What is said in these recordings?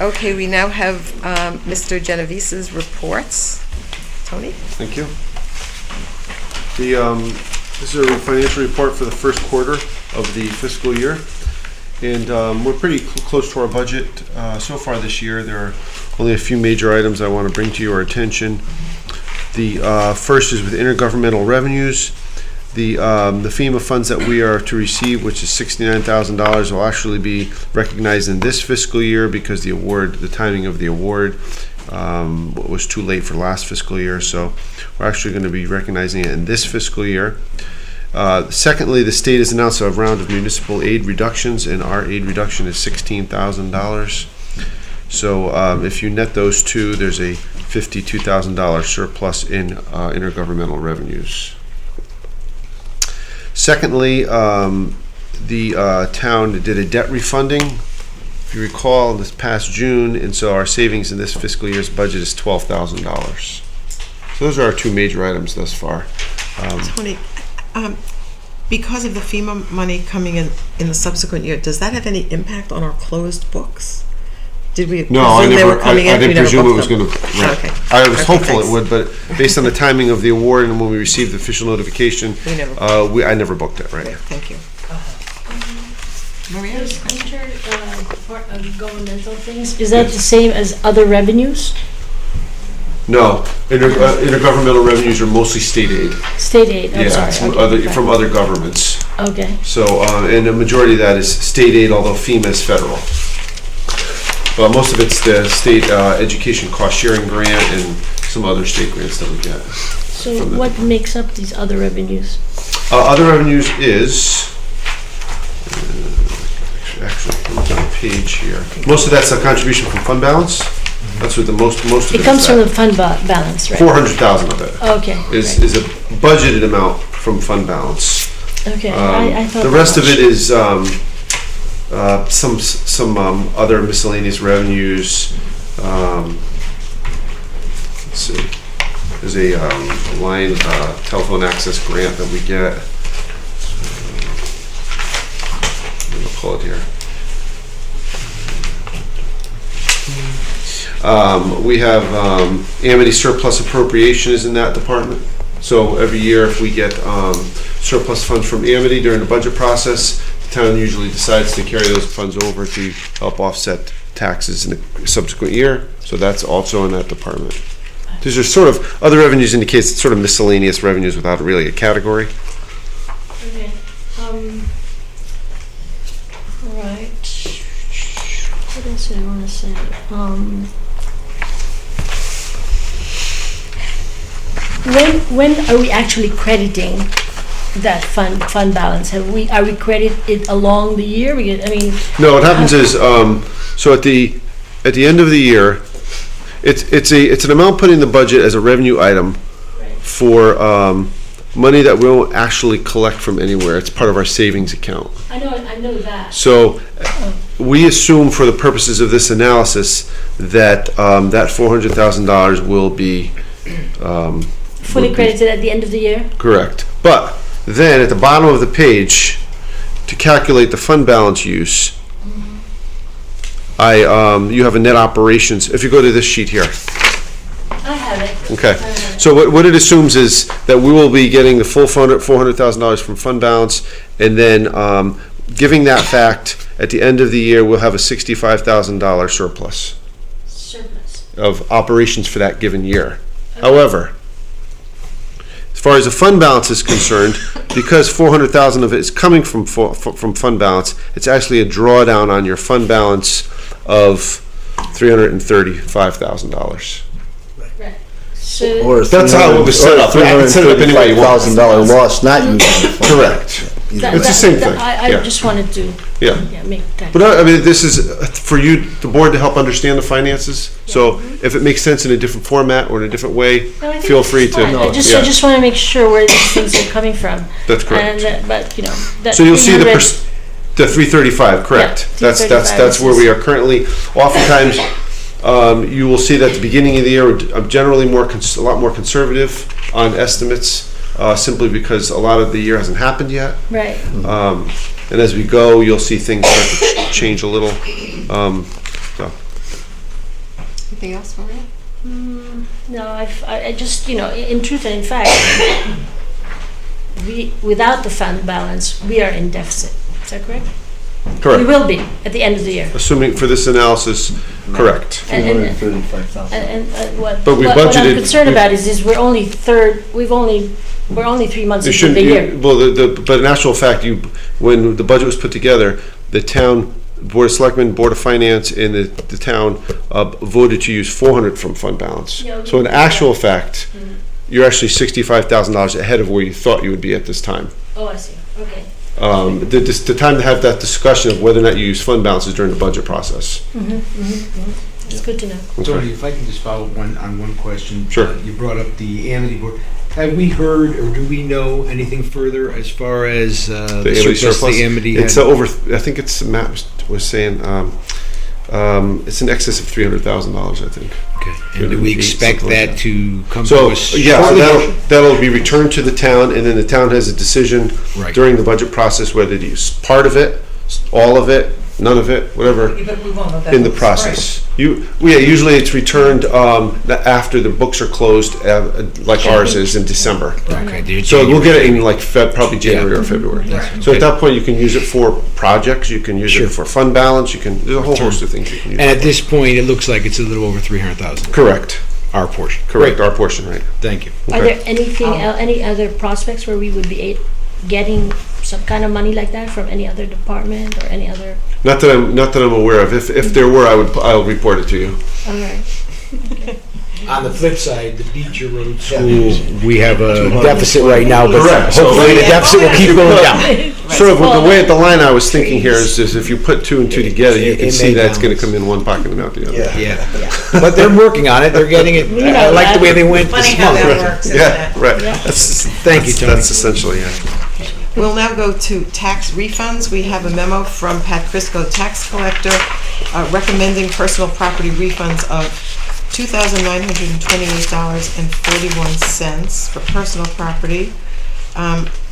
Okay, we now have Mr. Genovese's reports. Tony? Thank you. This is a financial report for the first quarter of the fiscal year. And we're pretty close to our budget so far this year. There are only a few major items I want to bring to your attention. The first is with intergovernmental revenues. The FEMA funds that we are to receive, which is $69,000, will actually be recognized in this fiscal year because the timing of the award was too late for last fiscal year. So we're actually going to be recognizing it in this fiscal year. Secondly, the state has announced a round of municipal aid reductions, and our aid reduction is $16,000. So if you net those two, there's a $52,000 surplus in intergovernmental revenues. Secondly, the town did a debt refunding, if you recall, this past June, and so our savings in this fiscal year's budget is $12,000. So those are our two major items thus far. Tony, because of the FEMA money coming in the subsequent year, does that have any impact on our closed books? Did we presume they were coming in? I didn't presume it was going to. Right. Okay. I was hopeful it would, but based on the timing of the award and when we received the official notification, I never booked it. Right. Okay, thank you. Maria? Those intergovernmental things, is that the same as other revenues? No, intergovernmental revenues are mostly state aid. State aid. From other governments. Okay. So, and the majority of that is state aid, although FEMA is federal. Well, most of it's the state education cost sharing grant and some other state grants that we get. So what makes up these other revenues? Other revenues is, actually, it's on a page here. Most of that's a contribution from fund balance. That's what most of it comes from the fund balance, right? 400,000 of it. Okay. Is a budgeted amount from fund balance. Okay. I thought the rest of it is some other miscellaneous revenues. Let's see. There's a line telephone access grant that we get. I'm gonna pull it here. We have Amity surplus appropriation is in that department. So every year if we get surplus funds from Amity during the budget process, the town usually decides to carry those funds over to help offset taxes in a subsequent year. So that's also in that department. These are sort of, other revenues indicates sort of miscellaneous revenues without really a category. Okay. All right. What else did I want to say? When are we actually crediting that fund balance? Are we credit it along the year? No. What happens is so at the end of the year, it's an amount put in the budget as a revenue item for money that we won't actually collect from anywhere. It's part of our savings account. I know that. So we assume for the purposes of this analysis that that $400,000 will be fully credited at the end of the year? Correct. But then at the bottom of the page, to calculate the fund balance use, you have a net operations. If you go to this sheet here. I have it. Okay. So what it assumes is that we will be getting the full $400,000 from fund balance, and then giving that fact, at the end of the year, we'll have a $65,000 surplus of operations for that given year. Okay. However, as far as the fund balance is concerned, because $400,000 of it is coming from fund balance, it's actually a drawdown on your fund balance of $335,000. Right. So Or that's how it was set up. I can set it up any way you want. $335,000 loss, not using the fund. Correct. It's the same thing. I just wanted to make that. But I mean, this is for you, the board, to help understand the finances. Yeah. So if it makes sense in a different format or in a different way, feel free to. I just want to make sure where these things are coming from. That's correct. But so you'll see the 335. Correct. Yeah, that's where we are currently. Oftentimes, you will see that at the beginning of the year, I'm generally a lot more conservative on estimates. Simply because a lot of the year hasn't happened yet. Right. and as we go, you'll see things start to change a little. So. Anything else, Maria? No, I just, in truth and in fact, without the fund balance, we are in deficit. Is that correct? Correct. We will be at the end of the year. Assuming for this analysis, correct. And what But we I'm budgeted- concerned about is we're only 3 months into the year. Well, but in actual fact, when the budget was put together, the town Board of Selectmen, Board of Finance, and the town voted to use 400 from fund balance. Yeah, So in actual fact, you're actually $65,000 ahead of where you thought you would be at this time. Oh, I see. Okay. The time to have that discussion of whether or not you use fund balance is during the budget process. It's good to know. Tony, if I can just follow up on one question. Sure. You brought up the Amity Board. Have we heard or do we know anything further as far as the surplus the Amity It's had? over. I think it's Matt was saying it's in excess of $300,000. I think. Okay. And do we expect something like that to come to So us yeah, so shortly? that'll be returned to the town, and then the town has a decision Right. during the budget process whether to use part of it, all of it, none of it, whatever, But we won't know that in the till process. Usually it's returned after the books are closed, like ours is in December. Okay. So we'll get it in like probably January or February. That's So okay. at that point, you can use it for projects, you can use Sure. it for fund balance, there's a whole host of things you can use. And it at for. this point, it looks like it's a little over 300,000. Correct, Our portion. correct, our portion, right? Thank you. Are there any other prospects where we would be getting some kind of money like that from any other department or any other? Not that I'm aware of. If there were, I'll report it to you. All right. On the flip side, the Beecher Road School, we have a deficit right now, but Correct. hopefully the deficit will keep going down. Sort of the line I was thinking here is if you put two and two together, you can It see may that it's going to balance. come in one pocket and out the other. Yeah. But they're working on it. They're getting it. I like the way they went this Funny how month. that works, isn't Yeah, it? right. Yeah. Thank you, Tony. That's essentially it. We'll now go to tax refunds. We have a memo from Pat Crisco, tax collector, recommending personal property refunds of $2,928.41 for personal property.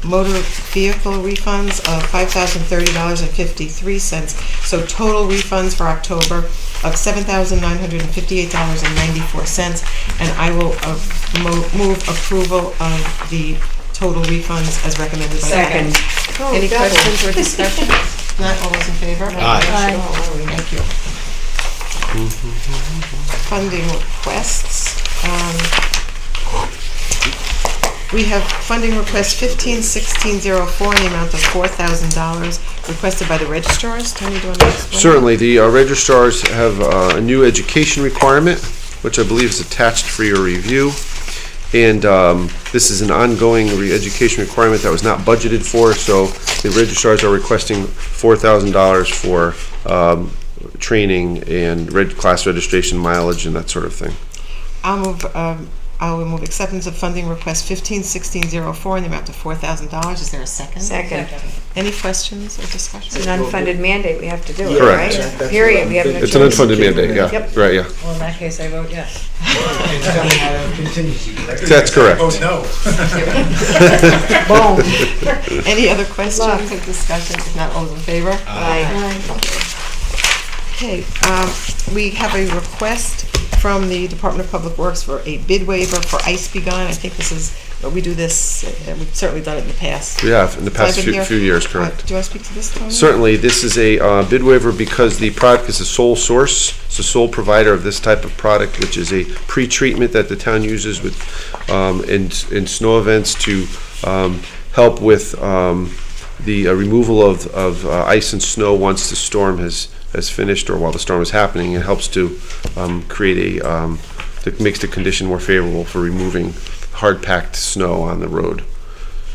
Motor vehicle refunds of $5,030.53. So total refunds for October of $7,958.94. And I will move approval of the total refunds as recommended by the Second. Any questions or discussion? Not all those in favor? Aye. Thank you. Funding requests. We have funding request 151604 in the amount of $4,000 requested by the registrars. Tony, do you want to explain? Certainly, the registrars have a new education requirement, which I believe is attached for your review. And this is an ongoing education requirement that was not budgeted for, so the registrars are requesting $4,000 for training and class registration mileage and that sort of thing. I will move acceptance of funding request 151604 in the amount of $4,000. Is there a second? Second. Any questions or discussion? It's an unfunded mandate, we have to do it, Correct. right? Period, we have no It's an choice. unfunded mandate, yeah, Yep. right, yeah. Well, in that case, I vote yes. That's correct. Boom. Any other questions or discussion? If not, all those in favor? Aye. Okay, we have a request from the Department of Public Works for a bid waiver for Ice Be Gone. I think this is, we do this, we've certainly done it in the past. We have, in the past I've been here. few years, correct. Do you want to speak to this, Tony? Certainly, this is a bid waiver because the product is a sole source. It's a sole provider of this type of product, which is a pre-treatment that the town uses with in snow events to help with the removal of ice and snow once the storm has finished or while the storm is happening. It helps to create that makes the condition more favorable for removing hard-packed snow on the road.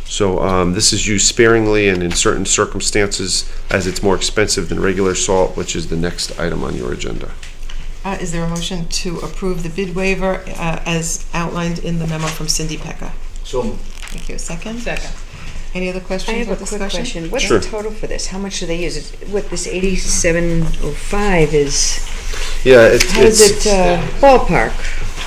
So this is used sparingly and in certain circumstances, as it's more expensive than regular salt, which is the next item on your agenda. Is there a motion to approve the bid waiver as outlined in the memo from Cindy Pecca? So, Thank you. Second? Second. Any other I questions have or a quick discussion? question. What's Sure. the total for this? How much do they use? What this 8705 is, Yeah, how is it ballpark?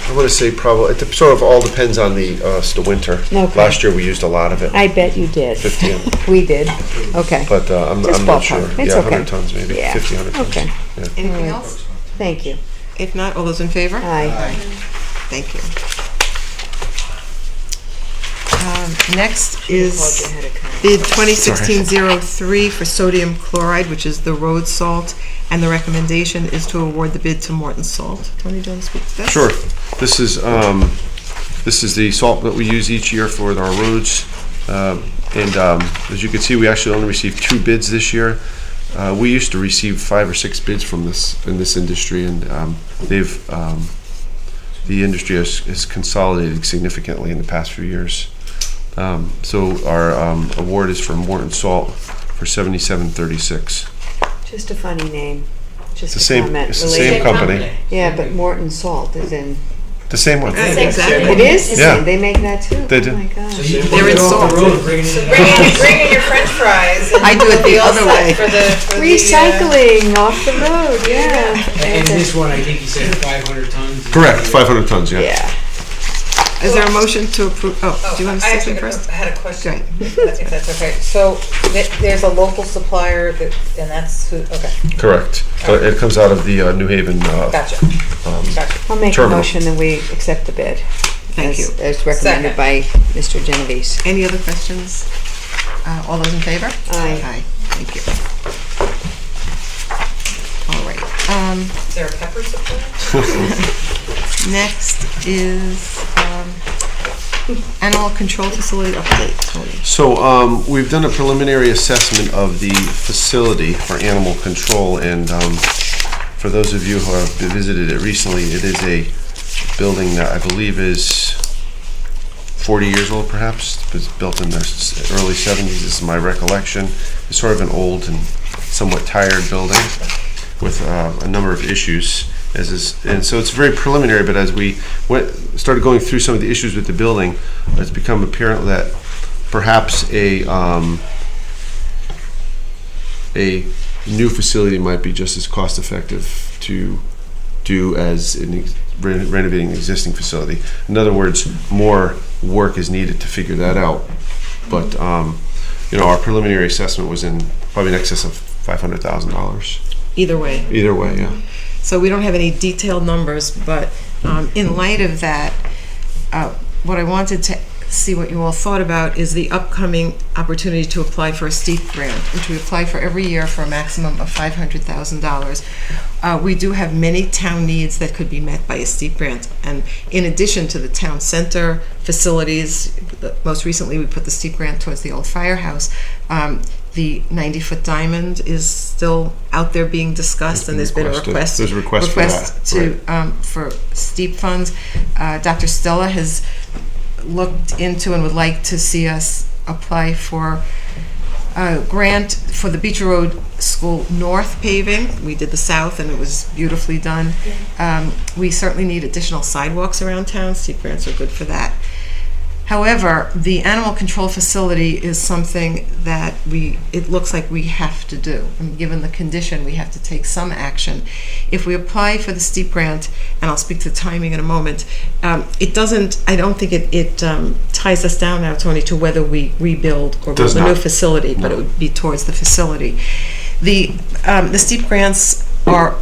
I want to say probably, it sort of all depends on the winter. Okay. Last year, we used a lot of it. I bet you did. 50, We did. Okay. but I'm Just not ballpark. sure. It's Yeah, okay. 100 tons maybe, Yeah. 50, 100 tons. Okay. Yeah. Anything else? Thank you. If not, all those in favor? Aye. Thank you. Next is bid 2016-03 for sodium chloride, which is the road salt, and the recommendation is to award the bid to Morton Salt. Tony, do you want to speak to this? Sure. This is the salt that we use each year for our roads. As you can see, we actually only received 2 bids this year. We used to receive 5 or 6 bids from this industry, and the industry has consolidated significantly in the past few years. So our award is for Morton Salt for $77.36. Just a funny name. Just It's a the comment. same company. Yeah, but Morton Salt is in. The same one. Exactly. It is? Yeah. They make that too? They do. Oh my gosh. So you They're in get off salt. the road, bring it in. Bring in your French fries. And I do it the you'll be all other set way. For the Recycling off the road, yeah. And this one, I think you said 500 tons. Correct, 500 tons, yeah. Yeah. Is there a motion to approve? Oh, do you want to I say actually something first? had a question, Go if that's okay. So there's a local supplier that, and that's who, okay, Correct. It comes out of the New Haven. gotcha. Gotcha. I'll make a Terminal. motion that we accept the bid. Thank you. As recommended Second. by Mr. Genovese. Any other questions? All those in favor? Aye. Aye, thank you. All right, Is there a pepper supply? next is animal control facility update, Tony. So we've done a preliminary assessment of the facility for animal control, and for those of you who have visited it recently, it is a building that I believe is 40 years old, perhaps. It was built in the early 70s, this is my recollection. It's sort of an old and somewhat tired building with a number of issues. And so it's very preliminary, but as we started going through some of the issues with the building, it's become apparent that perhaps a new facility might be just as cost effective to do as renovating an existing facility. In other words, more work is needed to figure that out. But our preliminary assessment was in probably in excess of $500,000. Either way. Either way, yeah. So we don't have any detailed numbers, but in light of that, what I wanted to see what you all thought about is the upcoming opportunity to apply for a STEEP grant, which we apply for every year for a maximum of $500,000. We do have many town needs that could be met by a STEEP grant, and in addition to the town center facilities, most recently we put the STEEP grant towards the old firehouse. The 90-foot diamond is still out there being discussed, and there's been a request. There's a request for that, for STEEP funds. Dr. Stella has looked into and would like to see us apply for a grant for the Beach Road School North paving. We did the south, and it was beautifully done. We certainly need additional sidewalks around town. STEEP grants are good for that. However, the animal control facility is something that it looks like we have to do. And given the condition, we have to take some action. If we apply for the STEEP grant, and I'll speak to timing in a moment, I don't think it ties us down now, Tony, to whether we rebuild or build a new facility, but it would be towards the facility. The STEEP grants are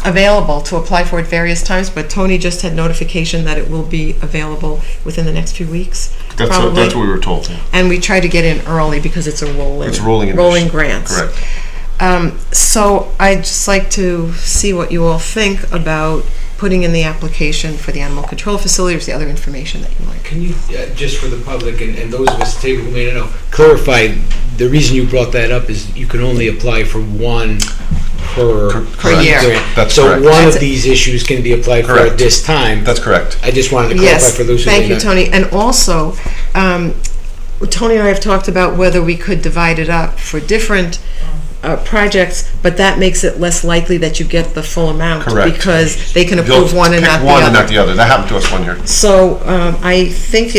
available to apply for at various times, but Tony just had notification that it will be available within the next few weeks. That's what we were told. Yeah. And we try to get in early because it's a rolling grant. Correct. So I'd just like to see what you all think about putting in the application for the animal control facility, or the other information that you like. Can you, just for the public and those of us at the table who may not know, clarify, the reason you brought that up is you can only apply for one per year. grant. That's so correct. One of these issues can be applied for at this time. That's correct. I just wanted to clarify for those who may Thank you, not. Tony. And also, Tony and I have talked about whether we could divide it up for different projects, but that makes it less likely that you get the full amount. Correct. Because they can approve one and not the other. That happened to us one year. So I think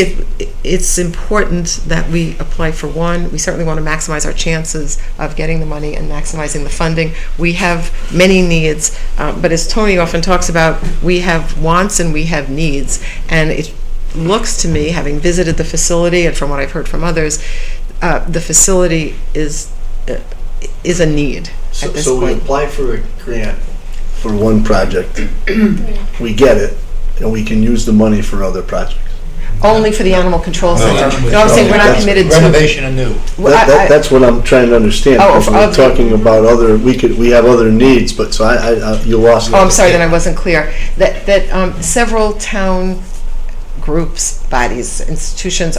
it's important that we apply for one. We certainly want to maximize our chances of getting the money and maximizing the funding. We have many needs, but as Tony often talks about, we have wants and we have needs. And it looks to me, having visited the facility and from what I've heard from others, the facility is a need at this So we point. apply for a grant for one project, we get it, and we can use the money for other projects. Only for the animal control center. No, I'm saying we're not That's committed to. Renovation anew. Well, I- That's what I'm trying to understand, Oh, because we're of the- talking about other, we have other needs, but so you lost. Oh, I'm sorry, then I wasn't clear. That several town groups, bodies, institutions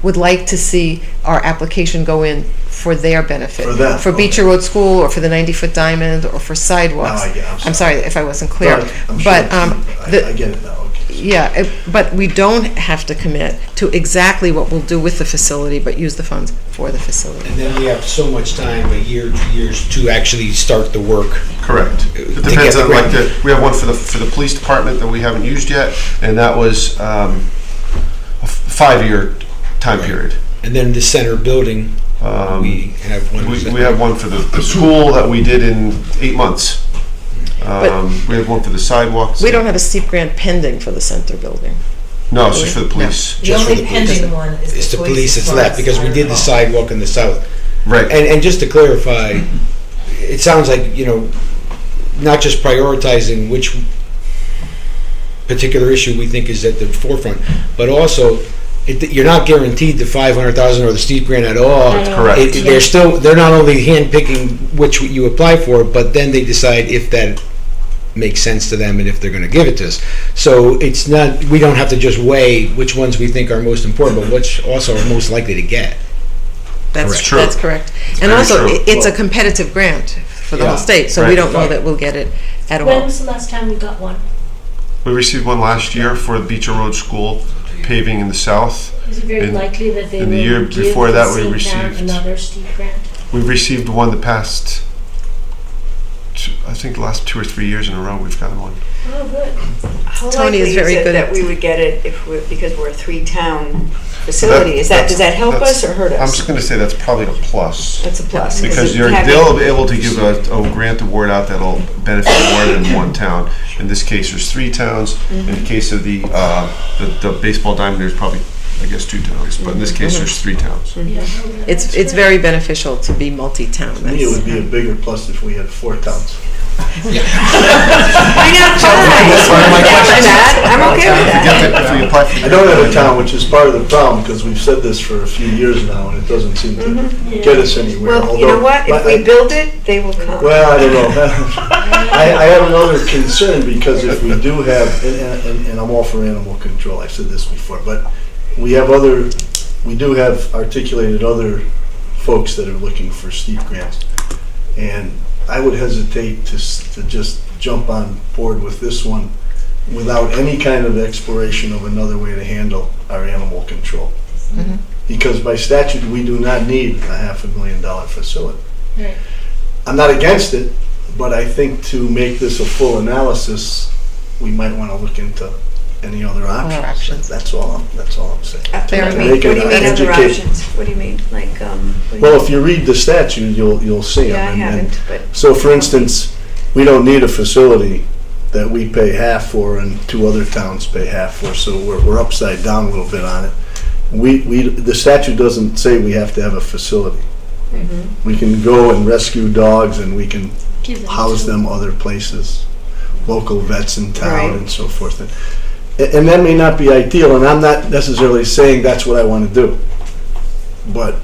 would like to see our application go in for their benefit. For them, For Beecher Road School, or for the 90-foot diamond, or for sidewalks. Now I get it, I'm sorry if I wasn't clear. No, I'm sure But, it's- I get it now, okay. yeah, but we don't have to commit to exactly what we'll do with the facility, but use the funds for the facility. And then we have so much time, a year, 2 years, to actually start the work. Correct. It To depends get on, the like, grant. we have one for the police department that we haven't used yet, and that was a 5-year time period. And then the center building, we have one. We have one for the school that we did in 8 months. We have one for the sidewalks. We don't have a steep grant pending for the center building. No, it's just for the police. The Just for only the police. pending one is It's the police that's as far left, as because we I did the recall. sidewalk in the south. Right. And just to clarify, it sounds like, not just prioritizing which particular issue we think is at the forefront, but also, you're not guaranteed the 500,000 or the steep grant at all. That's correct. They're not only handpicking which you apply for, but then they decide if that makes sense to them and if they're going to give it to us. So it's not, we don't have to just weigh which ones we think are most important, but which also are most likely to get. That's Correct. True. That's correct. And very also, true. it's a competitive grant for the whole Yeah. state, so we Right. don't know that we'll get it at When all. was the last time we got one? We received one last year for the Beecher Road School paving in the south. Is it very In- likely that they in will the year give before the that, we same town received- another steep grant? We've received one the past, I think the last 2 or 3 years in a row, we've gotten one. Oh, good. How Tony is likely very it good that at- we would get it because we're a 3-town facility? Does that help us or hurt I'm us? just going to say that's probably a plus. That's a plus. Because they'll be able to give a grant award out that'll benefit more than one town. In this case, there's 3 towns. In the case of the baseball diamond, there's probably, I guess, 2 towns. But in this case, there's 3 towns. Yeah, It's very beneficial to be multi-town. To me, it would be a bigger plus if we had 4 towns. I know, fine. I'm okay with that. If we apply for I don't have a town, which is part of the problem, because we've said this for a few years now, and it doesn't seem to get us anywhere. Well, you know although- what? If we build it, they will come. Well, I don't know. I have another concern, because if we do have, and I'm all for animal control, I've said this before, but we do have articulated other folks that are looking for steep grants. And I would hesitate to just jump on board with this one without any kind of exploration of another way to handle our animal control. Because by statute, we do not need a $500,000 facility. Right. I'm not against it, but I think to make this a full analysis, we might want to look into any other options. options. That's all I'm saying. Fair What do enough. you mean other Educate- options? What do you mean? Like, what do you Well, mean? if you read the statute, you'll see them. Yeah, I haven't, but. So for instance, we don't need a facility that we pay half for and 2 other towns pay half for, so we're upside down a little bit on it. The statute doesn't say we have to have a facility. We can go and rescue dogs and we can Give them house to- them other places, local vets in town Right. and so forth. And that may not be ideal, and I'm not necessarily saying that's what I want to do. But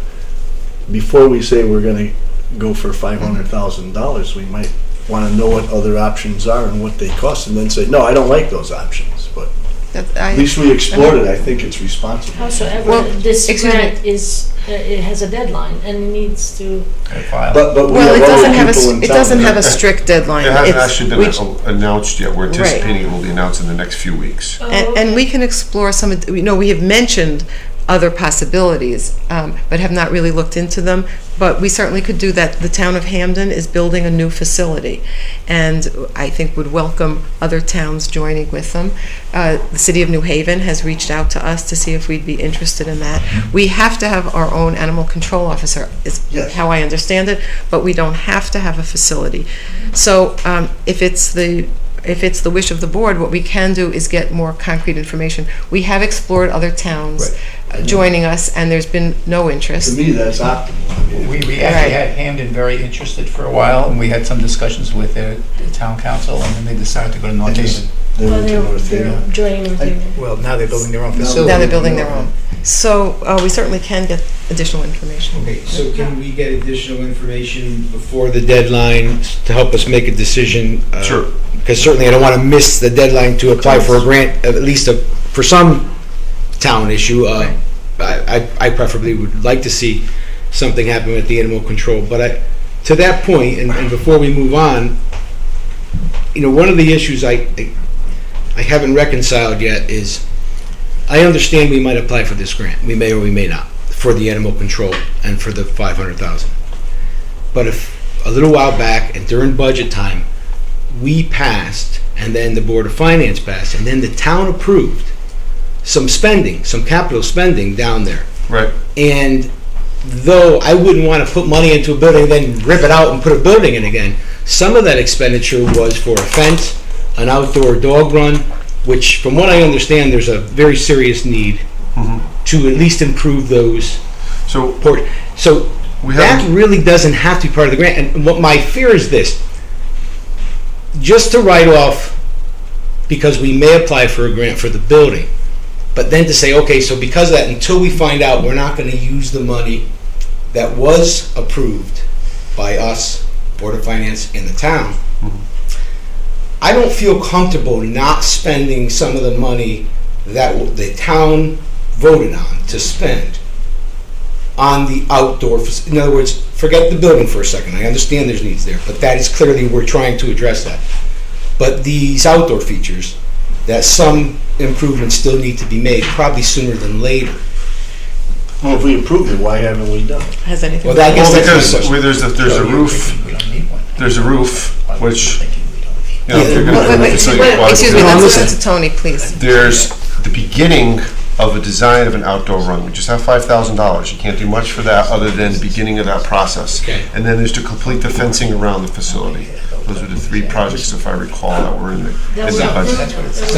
before we say we're going to go for $500,000, we might want to know what other options are and what they cost, and then say, no, I don't like those options. But at least we explored it. I think it's responsible. Howsoever, Well, this excuse me. grant it has a deadline and it needs to, But we Well, have it doesn't other have people in it town doesn't that- have a strict deadline. It hasn't It's- actually we- been announced yet. We're Right. anticipating it will be announced in the next few weeks. oh, And we can explore some, we have mentioned other possibilities, but have not really looked into them. But we certainly could do that. The town of Hamden is building a new facility, and I think would welcome other towns joining with them. The city of New Haven has reached out to us to see if we'd be interested in that. We have to have our own animal control officer, is Yes. how I understand it, but we don't have to have a facility. So if it's the wish of the board, what we can do is get more concrete information. We have explored other towns joining us, and there's been no To interest. me, that's optimal. I mean, We Right. actually had Hamden very interested for a while, and we had some discussions with the town council, and then they decided to go to North they Haven. just- they went to North They're Haven. joining North Haven. Well, now they're building their own Now facility. Now they're building their own. So we certainly can get additional information. Okay, so can we get additional information before the deadline to help us make a decision? Sure. Because certainly I don't want to miss the deadline to apply for a grant, at least for some town issue. I preferably would like to see something happen with the animal control. But to that point, and before we move on, one of the issues I haven't reconciled yet is, I understand we might apply for this grant. We may or we may not, for the animal control and for the 500,000. But if a little while back and during budget time, we passed, and then the Board of Finance passed, and then the town approved some spending, some capital spending down there. Right. And though I wouldn't want to put money into a building and then rip it out and put a building in again, some of that expenditure was for a fence, an outdoor dog run, which from what I understand, there's a very serious need to at least improve those. So So we that have, really doesn't have to be part of the grant. And what my fear is this, just to write off because we may apply for a grant for the building, but then to say, okay, so because of that, until we find out, we're not going to use the money that was approved by us, Board of Finance, in the town. I don't feel comfortable not spending some of the money that the town voted on to spend on the outdoor, in other words, forget the building for a second. I understand there's needs there, but that is clearly, we're trying to address that. But these outdoor features, that some improvements still need to be made, probably sooner than later. Well, if we approved it, why haven't we done it? Has anything? Well, I guess that's my because question. there's a roof, We don't need one. there's a roof, which, if you're Wait, gonna wait, do a wait, facility, wait, why- excuse me, No, I'm let's listen listening. to Tony, please. There's the beginning of a design of an outdoor run. We just have $5,000. You can't do much for that other than the beginning of that process. Okay. And then there's to complete the fencing around the facility. Those are the three projects, if I recall, that were in the budget.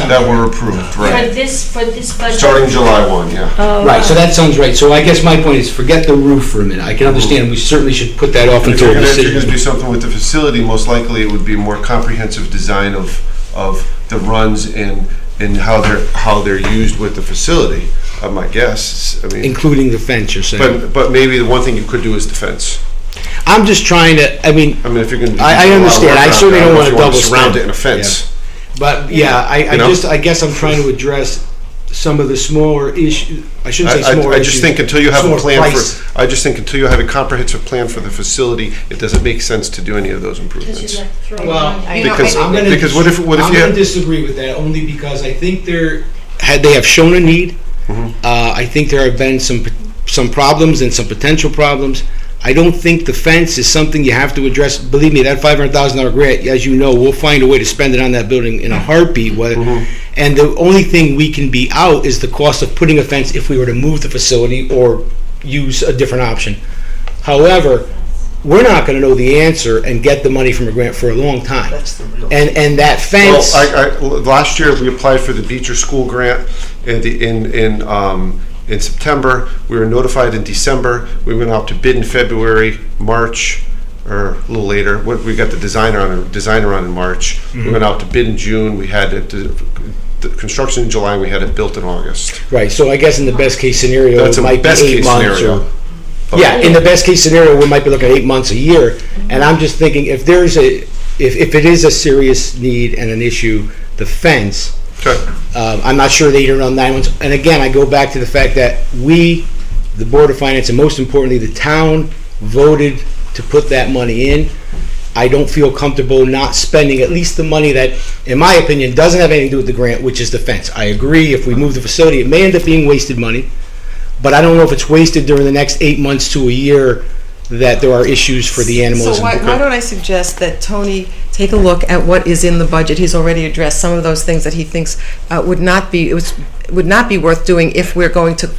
That were approved, For right. this budget? Starting July 1, yeah. Right, so that sounds right. So I guess my point is, forget the roof for a minute. I can understand, we certainly should put that off If until you're a gonna do decision. something with the facility, most likely it would be a more comprehensive design of the runs and how they're used with the facility, my guess. I mean, Including the fence, you're saying. but maybe the one thing you could do is the fence. I'm just trying to, I mean, if you're gonna. I do a lot of understand. work I around certainly it, don't know wanna if you double surround spend. it in a fence. but yeah, You know? I guess I'm trying to address some of the smaller issues. I shouldn't say smaller I issues. just think until you have a smaller plan price. for, I just think until you have a comprehensive plan for the facility, it doesn't make sense to do any of those improvements. Well, You know, Because, I'm gonna because what if I'm you going to have, disagree with that only because I think they have shown a need. I think there have been some problems and some potential problems. I don't think the fence is something you have to address. Believe me, that $500,000 grant, as you know, we'll find a way to spend it on that building in a heartbeat. And the only thing we can be out is the cost of putting a fence if we were to move the facility or use a different option. However, we're not going to know the answer and get the money from a grant for a long time. That's the real. And that fence. last year, we applied for the Beecher School grant in September. We were notified in December. We went out to bid in February, March, or a little later. We got the designer on in March. We went out to bid in June. We had the construction in July. And we had it built in August. Right, so I guess in the best case scenario, That's it a might be best 8 case months scenario. or. Yeah, in the best case scenario, we might be looking at 8 months, a year. And I'm just thinking, if it is a serious need and an issue, the fence, Okay. I'm not sure they even run 9 months. And again, I go back to the fact that we, the Board of Finance, and most importantly, the town voted to put that money in. I don't feel comfortable not spending at least the money that, in my opinion, doesn't have anything to do with the grant, which is the fence. I agree, if we move the facility, it may end up being wasted money. but I don't know if it's wasted during the next 8 months to a year that there are issues for the animals. So why don't I suggest that Tony take a look at what is in the budget? He's already addressed some of those things that he thinks would not be worth doing if we're going to,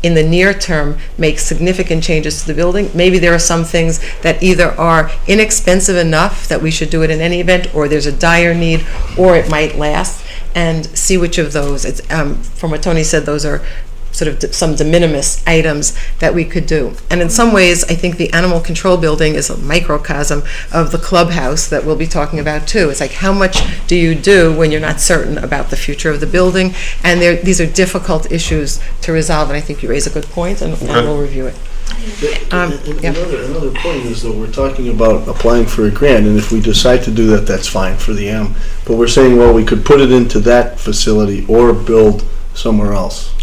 in the near term, make significant changes to the building. Maybe there are some things that either are inexpensive enough that we should do it in any event, or there's a dire need, or it might last, and see which of those. It's, from what Tony said, those are sort of some de minimis items that we could do. And in some ways, I think the animal control building is a microcosm of the clubhouse that we'll be talking about too. It's like, how much do you do when you're not certain about the future of the building? And these are difficult issues to resolve, and I think you raise a good point, and we'll review it. Another point is that we're talking about applying for a grant, and if we decide to do that, that's fine for the animal. But we're saying, well, we could put it into that facility or build somewhere else.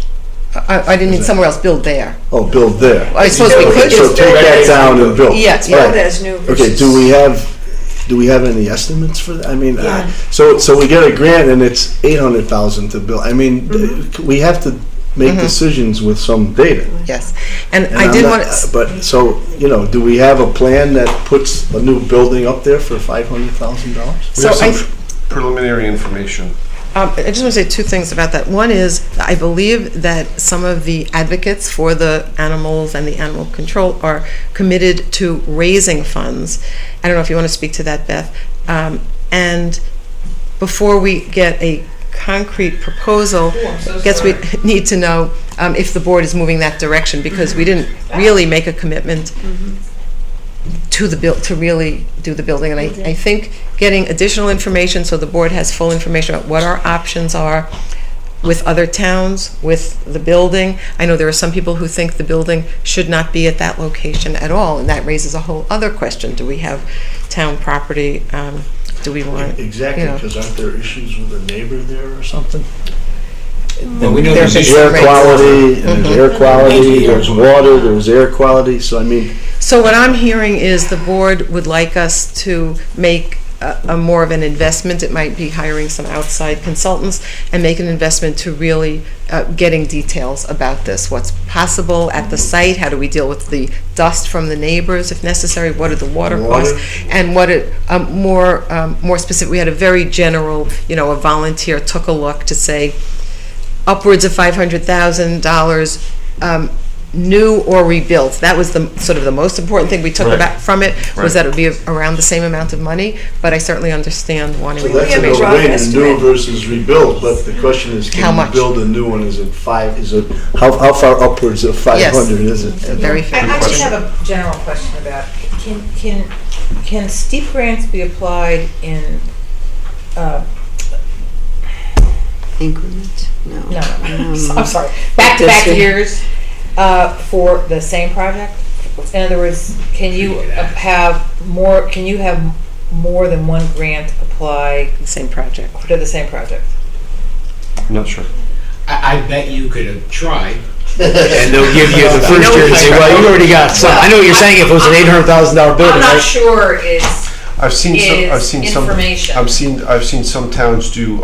I didn't mean somewhere else, build there. Oh, build there. I suppose we could. So take that down and build. Yes, Build Right. as new Okay, versus. do we have any estimates for that? I mean, so we get a grant and it's 800,000 to build. I mean, we have to make decisions with some data. Yes. And And I I'm did not- want to, But, so, do we have a plan that puts a new building up there for $500,000? We So have some I- preliminary information. I just want to say two things about that. One is, I believe that some of the advocates for the animals and the animal control are committed to raising funds. I don't know if you want to speak to that, Beth. And before we get a concrete proposal, I guess we need to know if the board is moving that direction, because we didn't really make a commitment to to really do the building. And I think getting additional information so the board has full information about what our options are with other towns, with the building. I know there are some people who think the building should not be at that location at all, and that raises a whole other question. Do we have town property? Do we want, Exactly, because aren't there issues with a neighbor there or something? And we know There's there's Air quality, and there's air quality, there's water, there's air quality, so I mean, So what I'm hearing is the board would like us to make a more of an investment. It might be hiring some outside consultants and make an investment to really getting details about this. What's possible at the site? How do we deal with the dust from the neighbors if necessary? What are the water costs? And what it, more specific, we had a very general, a volunteer took a look to say upwards of $500,000 new or rebuilt. That was the sort of the most important thing we took about from it, was that it would be around the same amount of money, but I certainly understand wanting so more that's a information. no-brainer, new versus rebuild, but the question is, How can much? you build a new one? Is it how far upwards of 500 is it? A very fair I just question. have a general question about, can steep grants be applied in, Increments? No. no, I'm sorry, back-to-back years for the same project? In other words, can you have more than one grant apply Same project. to the same project? I'm not sure. I bet you could have tried. And they'll give you the first year and say, well, you already got some. I know what you're saying, if it was an $800,000 building, I'm not right? sure it's, I've seen information. I've seen some towns do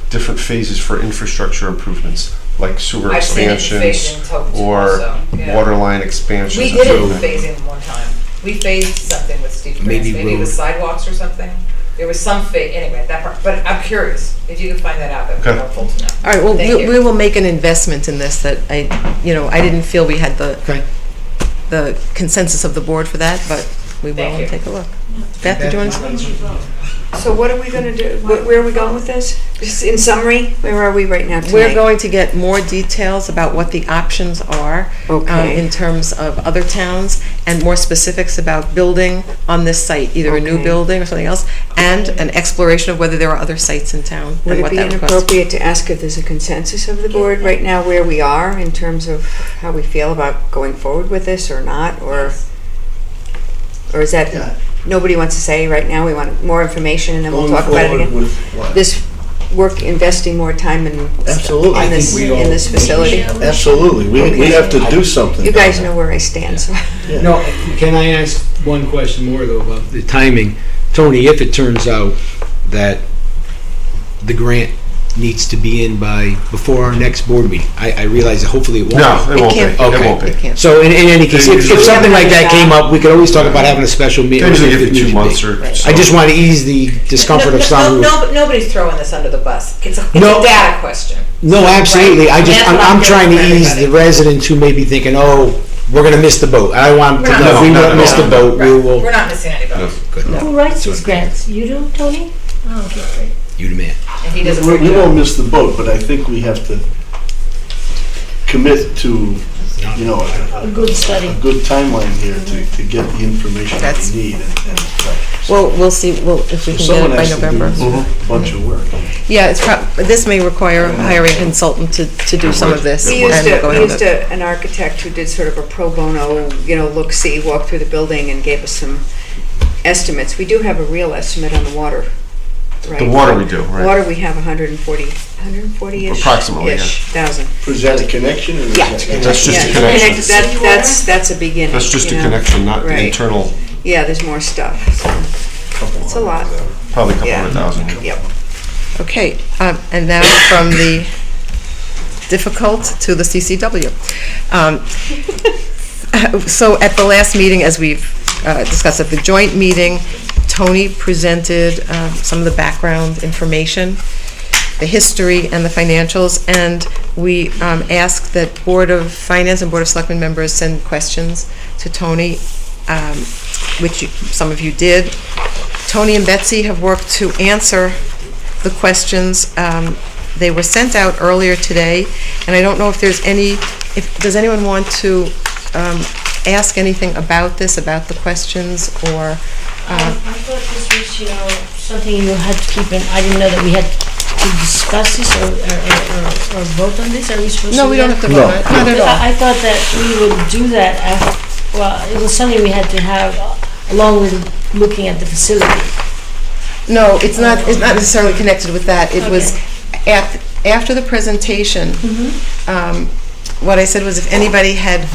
different phases for infrastructure improvements, like sewer I've seen it expansions phased in Tocton or also, yeah. water line expansions. We and did so it on. phasing one time. We phased something with steep grants, Maybe maybe it was sidewalks or something. There was some anyway, that part, but I'm curious, if you can find that out, that would be Okay. helpful to know. All right, well, Thank you. we will make an investment in this that I didn't feel we had Okay. the consensus of the board for that, but we will Thank you. and take a look. Beth, did you want to say? So what are we going to do? Where are we going with this? Just in summary, where are we right now tonight? We're going to get more details about what the options are Okay. in terms of other towns, and more specifics about building on this site, either a new Okay. building or something else, and an exploration of whether there are other sites in town Would and it what be that would cost. inappropriate to ask if there's a consensus of the board right now where we are in terms of how we feel about going forward with this or not? Or is that, Yeah. nobody wants to say right now, we want more information and then we'll Going talk about it forward again? with what? This work, investing more time in Absolutely. I in this, think we all- in this facility? Absolutely, we have to do something. You guys know where I stand, so. Yeah. No, can I ask one question more though about the timing? Tony, if it turns out that the grant needs to be in before our next board meeting? I realize that hopefully it won't. No, it won't be. can't. It Okay. won't be. It can't. So in any case, if something like that came up, we could always talk about having a special meeting. They usually if give it you 2 needs to be. months or so. I just want to ease the discomfort of some who. Nobody's throwing this under the bus. It's a No. data question. No, absolutely. Right? I'm That's what I'm trying to hearing from ease the everybody. residents who may be thinking, oh, we're going to miss the boat. I want them to We're know if we not. don't miss the boat, we will. We're not missing any votes. Good. Who writes these grants? You do, Tony? Oh, okay, great. You the man. And he does a We great we won't job. miss the boat, but I think we have to commit to, you know, A good study. a good timeline here to get the information that That's- we need. And Well, we'll see, if we can get someone it by has to November. do a bunch of work. Yeah, this may require hiring a consultant to do some of this. We used, and a, going we on used the- an architect who did sort of a pro bono, look-see, walk through the building and gave us some estimates. We do have a real estimate on the water, right? The water we do, right. Water, we have 140-ish. Approximately, yeah. thousand. Is that a connection or is Yeah. that? That's just a Yeah, connection. That's a beginning. That's just a you know? connection, not the Right. internal, Yeah, there's more stuff, so, it's a lot. probably a couple Yeah. hundred thousand. Yep. Okay, and now from the difficult to the CCW. So at the last meeting, as we've discussed at the joint meeting, Tony presented some of the background information, the history and the financials, and we asked that Board of Finance and Board of Selectmen members send questions to Tony, which some of you did. Tony and Betsy have worked to answer the questions. They were sent out earlier today, and I don't know if there's does anyone want to ask anything about this, about the questions, or? I thought this was, something you had to keep in, I didn't know that we had to discuss this or vote on this. Are we supposed to? No, we don't have to vote on it, not at all. I thought that we would do that it was something we had to have along with looking at the facility. No, it's not necessarily connected with that. It was after the presentation, what I said was if anybody had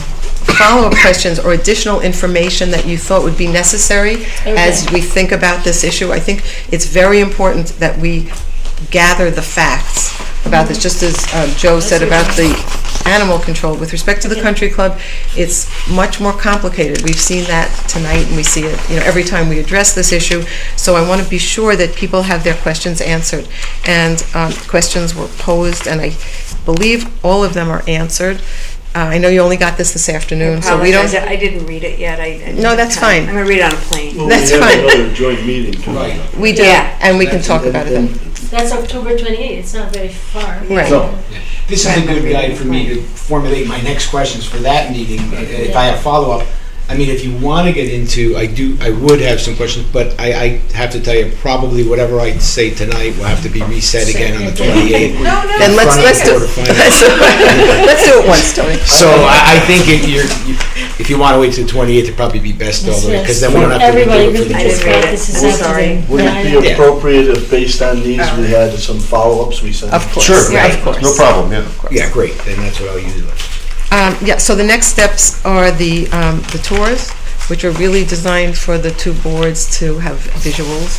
follow-up questions or additional information that you thought would be necessary as we think about this issue, I think it's very important that we gather the facts about this, just as Joe said about the animal control. With respect to the country club, it's much more complicated. We've seen that tonight, and we see it every time we address this issue. So I want to be sure that people have their questions answered. And questions were posed, and I believe all of them are answered. I know you only got this afternoon, so we don't. I didn't read it yet. No, that's fine. I'm gonna read it on a plane. Well, That's we have fine. another joint meeting coming up. We do, Yeah. and we can talk about it then. That's October 28th, it's not very far. Right. No, This is a good guide for me to formulate my next questions for that meeting. If I have follow-up, I mean, if you want to get into, I would have some questions, but I have to tell you, probably whatever I say tonight will have to be reset again on the 28th. Then let's do it. Let's do it once, Tony. So I think if you want to wait till the 28th, it'd probably be best already, because then we don't have to Everybody, redo it for the I didn't read it. this is I'm sorry. happening. would Yeah, I it know. be appropriate if based on these, we had some follow-ups we sent? Of course. Sure, Yeah, yeah, of course. no problem, yeah. Yeah, great, then that's what I'll use it on. Yeah, so the next steps are the tours, which are really designed for the two boards to have visuals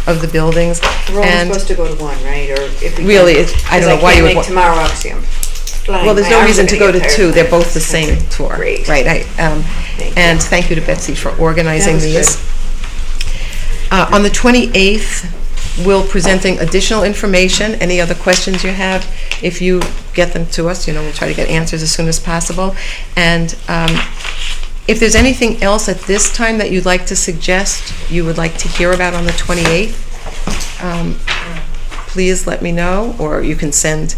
of the buildings. We're only And supposed to go to one, right? Or if we Really, can- I don't know why you would. 'cause I can't make tomorrow, obviously, I'm flying. Well, there's My no arms reason are to gonna go get to tired. two. They're both the same tour. Great. Right. Thank And thank you to Betsy for organizing That was these. On the 28th, we'll presenting additional information. Any other questions you have, if you get them to us, we'll try to get answers as soon as possible. And if there's anything else at this time that you'd like to suggest, you would like to hear about on the 28th, please let me know, or you can send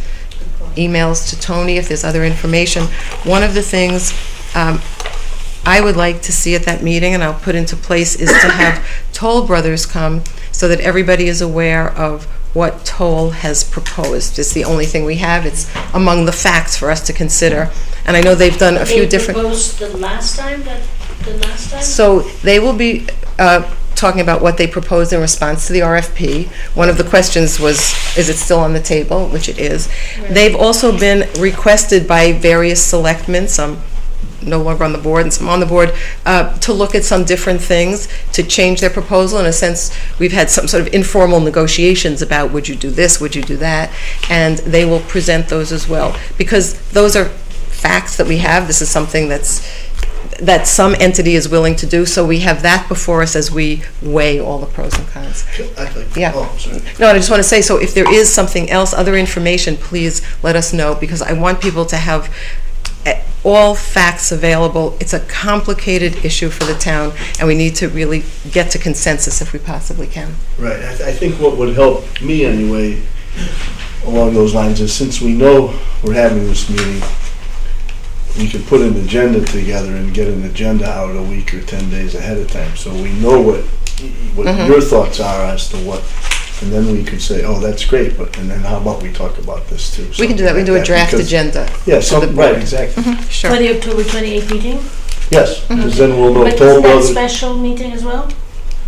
emails to Tony if there's other information. One of the things I would like to see at that meeting, and I'll put into place, is to have Toll Brothers come so that everybody is aware of what Toll has proposed. It's the only thing we have. It's among the facts for us to consider. And I know they've done a few different... They proposed the last time? So they will be talking about what they proposed in response to the RFP. One of the questions was, is it still on the table? Which it is. Right. They've also been requested by various selectmen, some no longer on the board and some on the board, to look at some different things, to change their proposal. In a sense, we've had some sort of informal negotiations about, would you do this, would you do that? And they will present those as well. Because those are facts that we have. This is something that some entity is willing to do, so we have that before us as we weigh all the pros and cons. Yeah. Oh, sorry. No, I just want to say, so if there is something else, other information, please let us know, because I want people to have all facts available. It's a complicated issue for the town, and we need to really get to consensus if we possibly can. Right, I think what would help me anyway, along those lines, is since we know we're having this meeting, we could put an agenda together and get an agenda out a week or 10 days ahead of time, so we know what your thoughts are as to what, and then we could say, oh, that's great, but, and then how about we talk about this too? We can do that. We can do a draft because- agenda. Yeah, for the right, board. exactly. Sure. For the October 28th meeting? Yes, because then we'll know But Toll is that Brothers. special meeting as well?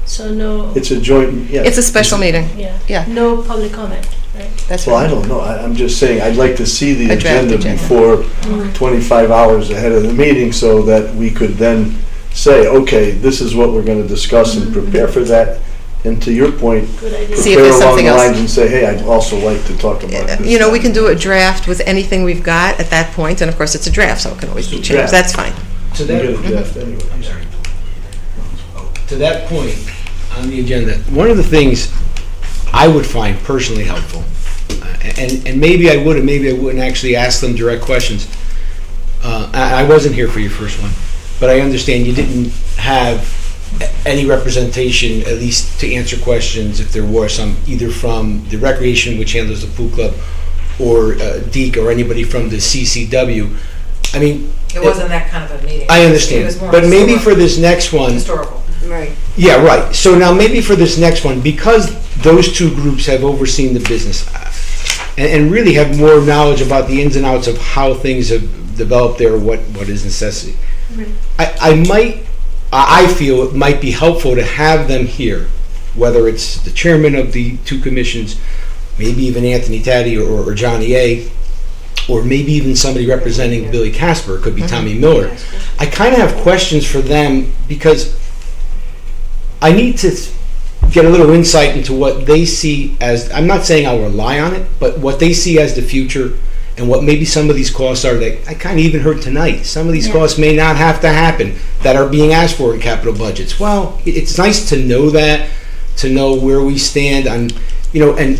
So no, It's a joint, yeah. It's a special meeting. yeah, Yeah. no public comment, right? That's Well, I right. don't know, I'm just saying, I'd like to see the A draft agenda agenda. before 25 hours ahead of the meeting, so that we could then say, okay, this is what we're gonna discuss and prepare for that. And to your point, Good idea. See if prepare there's along something the else. lines and say, hey, I'd also like to talk about this. You know, we can do a draft with anything we've got at that point, and of course, it's a draft, so it can always be It's a changed. draft. That's fine. To We get a that, draft anyway. I'm sorry. To that point, on the agenda, one of the things I would find personally helpful, and maybe I would and maybe I wouldn't actually ask them direct questions. I wasn't here for your first one, but I understand you didn't have any representation, at least to answer questions if there were some, either from the recreation, which handles the pool club, or Deke, or anybody from the CCW. I mean, It wasn't that kind of a meeting. I It understand, was more but maybe for historical. this next one, Historical. Right. yeah, right. So now maybe for this next one, because those two groups have overseen the business and really have more knowledge about the ins and outs of how things have developed there, what is necessity. I feel it might be helpful to have them here, whether it's the chairman of the two commissions, maybe even Anthony Taddy or Johnny A., or maybe even somebody representing Billy Casper, it could be Tommy Miller. I kind of have questions for them because I need to get a little insight into what they see as, I'm not saying I'll rely on it, but what they see as the future and what maybe some of these costs are that I kind of even heard tonight. Some of these costs may not have to happen that are being asked for in capital budgets. Well, it's nice to know that, to know where we stand on, and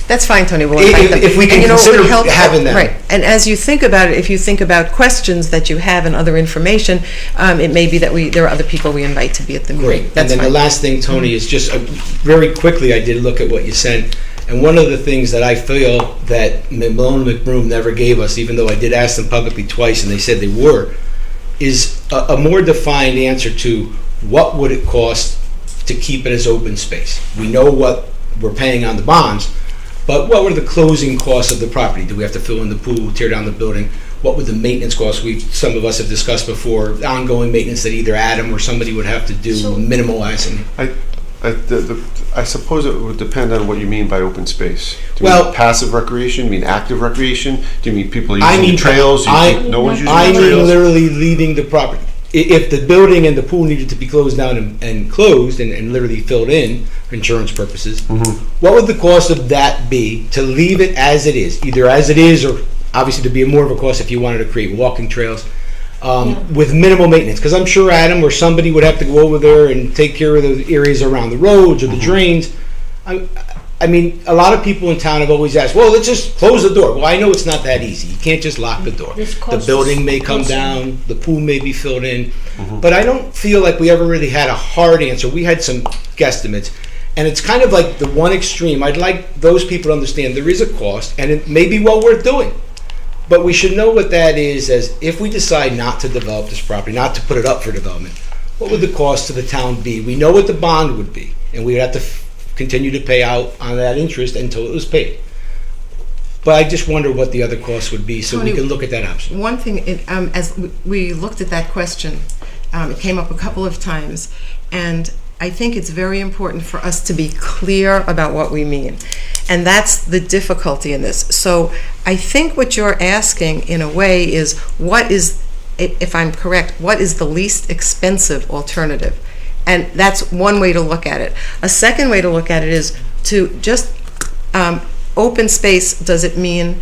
That's fine, Tony. We'll invite them. if we can And, it consider would help- having that. Right. And as you think about it, if you think about questions that you have and other information, it may be that there are other people we invite to be at the meeting. Great. And That's then the fine. last thing, Tony, is just very quickly, I did look at what you sent. And one of the things that I feel that Malone and McBroom never gave us, even though I did ask them publicly twice and they said they were, is a more defined answer to what would it cost to keep it as open space. We know what we're paying on the bonds, but what were the closing costs of the property? Do we have to fill in the pool, tear down the building? What would the maintenance costs? Some of us have discussed before, ongoing maintenance that either Adam or somebody would have to do, minimalizing. I suppose it would depend on what you mean by open space. Do you Well- mean passive recreation? Do you mean active recreation? Do you mean people I using mean- the trails? Do you I- think no one's using I the mean trails? literally leaving the property. If the building and the pool needed to be closed down and closed and literally filled in for insurance purposes, what would the cost of that be to leave it as it is? Either as it is, or obviously to be more of a cost if you wanted to create walking trails with minimal maintenance. Because I'm sure Adam or somebody would have to go over there and take care of the areas around the roads or the drains. I mean, a lot of people in town have always asked, well, let's just close the door. Well, I know it's not that easy. You can't just lock the door. This The costs building may come us- down, the pool may be filled in, but I don't feel like we ever really had a hard answer. We had some guesstimates, and it's kind of like the one extreme. I'd like those people to understand there is a cost, and it may be well worth doing. But we should know what that is, as if we decide not to develop this property, not to put it up for development, what would the cost to the town be? We know what the bond would be, and we would have to continue to pay out on that interest until it was paid. But I just wonder what the other costs would be, so we Tony, can look at that option. One thing, as we looked at that question, it came up a couple of times, and I think it's very important for us to be clear about what we mean. And that's the difficulty in this. So I think what you're asking, in a way, is what is if I'm correct, what is the least expensive alternative? And that's one way to look at it. A second way to look at it is to just, open space, does it mean,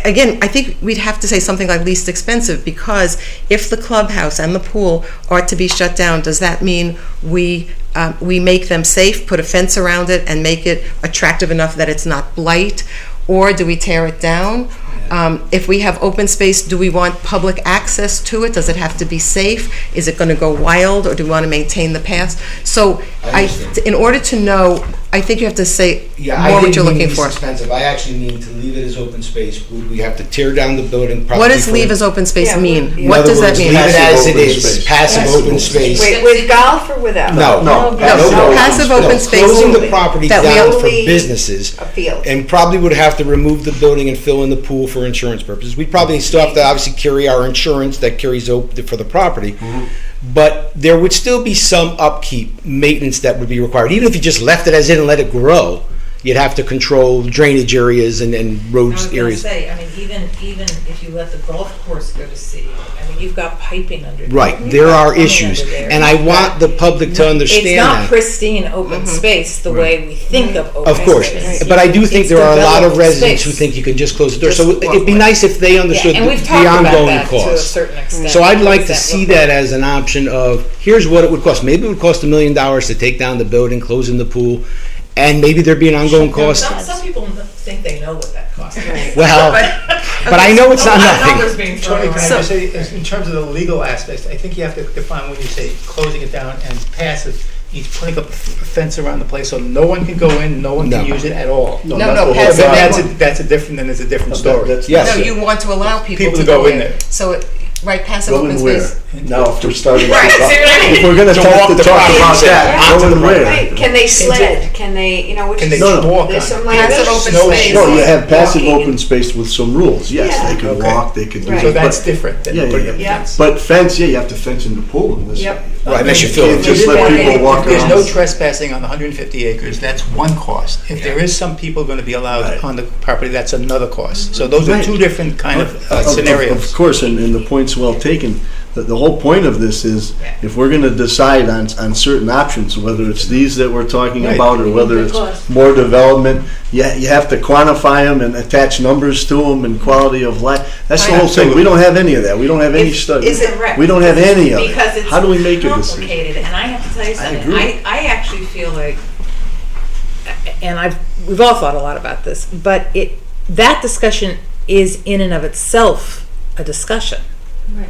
again, I think we'd have to say something like least expensive, because if the clubhouse and the pool are to be shut down, does that mean we make them safe, put a fence around it, and make it attractive enough that it's not blight? Or do we tear it down? If we have open space, do we want public access to it? Does it have to be safe? Is it going to go wild, or do we want to maintain the paths? So in order to know, I think you have to say more what you're looking for. Expensive. I actually mean to leave it as open space. Would we have to tear down the building? What does leave as open space mean? In What other does that words, mean? leave it as it Passive is, open space. passive open space. Wait, with golf or without? No, No. Passive open space. Closing the property That we down for only- businesses. A field. And probably would have to remove the building and fill in the pool for insurance purposes. We'd probably still have to obviously carry our insurance that carries for the property. But there would still be some upkeep, maintenance that would be required. Even if you just left it as is and let it grow, you'd have to control drainage areas and I roads was gonna areas. say, I mean, even if you let the golf course go to city, I mean, you've got piping under there. Right, You've there got are plumbing issues. under there. And I want the public to understand It's not that. pristine open space the way we think of open Of course, space. but I do think It's there are a lot of developed residents who space. think you can just close the door. Just So it'd be walk nice if they Yeah, understood and we've the talked about ongoing that to a costs. certain extent. So I'd What like does to that see look that like? as an option of, here's what it would cost. Maybe it would cost $1 million to take down the building, close in the pool, and maybe there'd be an ongoing cost. Some people think they know what that costs. Well, but I know it's not A lot of numbers nothing. being thrown Tony, can I around. just say, in terms of the legal aspects, I think you have to define when you say closing it down and passive, means putting up a fence around the place so no one can go in, no one can No. use it at all. No, that's the whole passive. thing. That's a different, then it's a different story. That's- Yes. No, you want to allow people People to to go go in in. there. So, right, passive Go open in space. where? Now, if we're starting to Right, talk, see what I mean? if we're gonna To talk walk the about property. that, Onto go the in where? Right, can they sled? Can they, you know, which Can is, they No, no. walk there's on some it? language. Passive open Snow- space. No, you have passive Walking. open space with some rules. Yes, Yeah. they could Okay. walk, they could do Right. So that. that's But- different than Yeah, putting yeah, up a yeah. fence. But fence, yeah, you have to fence in the pool unless. Yep. Right, unless you You fill can't it. just let people walk If there's around. no trespassing on the 150 acres, that's one cost. If there is some people going to be allowed Right. on the property, that's another cost. So those are Right. two different kind of Of scenarios. course, and the point's well taken. The whole point of this is, if we're gonna decide on certain options, whether it's these that we're talking Right. about, or whether it's cost. more development, you have to quantify them and attach numbers to them and quality of life. That's the whole thing. We don't have any of that. We don't have any study. Is it Correct. We don't have any of it. Because it's How do we make a decision? complicated, and I have to tell you something. agree. I actually feel like, and we've all thought a lot about this, but that discussion is in and of itself a discussion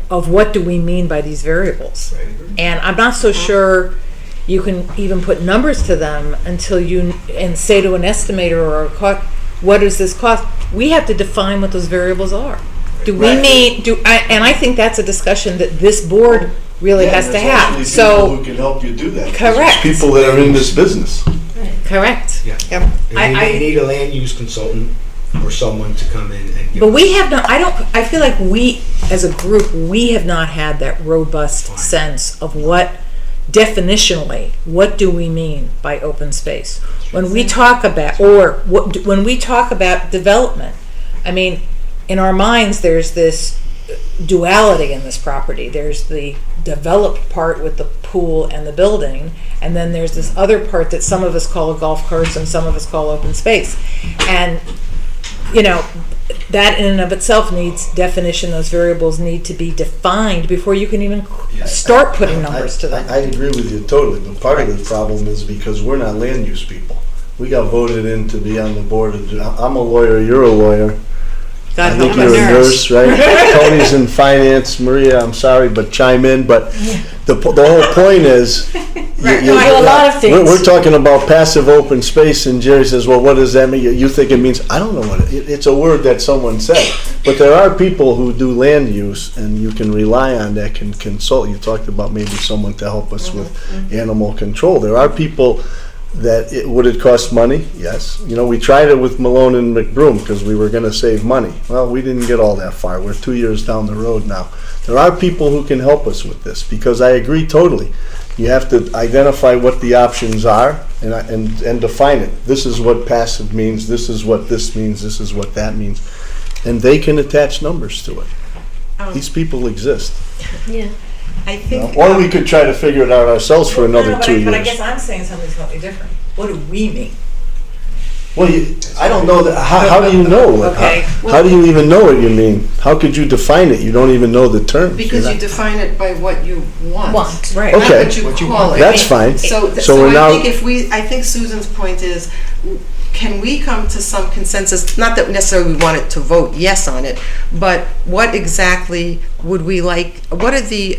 of what do we mean by these variables. And I'm not so sure you can even put numbers to them until and say to an estimator or a what does this cost? We have to define what those variables are. Do we mean, and I think that's a discussion that this board really Yeah, has and to there's have. actually So, people who can help you do that. 'cause there's Correct. people that are in this business. correct. Yep. And I- we may need a land use consultant or someone to come in and give. But we have not, I feel like we, as a group, we have not had that robust sense of what, definitionally, what do we mean by open space? When we talk about, when we talk about development, I mean, in our minds, there's this duality in this property. There's the developed part with the pool and the building, and then there's this other part that some of us call a golf course and some of us call open space. And you know, that in and of itself needs definition. Those variables need to be defined before you can even start putting numbers to them. I agree with you totally, but part of the problem is because we're not land use people. We got voted in to be on the board of, I'm a lawyer, you're a lawyer. God I help think you're a us. nurse, right? Tony's in finance, Maria, I'm sorry, but chime in, but the whole point is. Right, no, I do a lot of things. We're talking about passive open space, and Jerry says, well, what does that mean? You think it means, I don't know what, it's a word that someone said. But there are people who do land use, and you can rely on that, can consult. You talked about maybe someone to help us with animal control. There are people that, would it cost money? Yes. You know, we tried it with Malone and McBroom because we were gonna save money. Well, we didn't get all that far. We're 2 years down the road now. There are people who can help us with this, because I agree totally. You have to identify what the options are and define it. This is what passive means, this is what this means, this is what that means. And they can attach numbers to it. These people exist. Yeah. I you know? think. Or we could try to figure it out ourselves for another 2 But I years. guess I'm saying something slightly different. What do we mean? Well, I don't know that, how do you know? Okay. How do you even know what you mean? How could you define it? You don't even know the terms. Because you define it by what you want. Right. Not Okay. what you call it. That's fine. So we're I now, think I think Susan's point is, can we come to some consensus, not that necessarily we wanted to vote yes on it, but what exactly would we like, what are the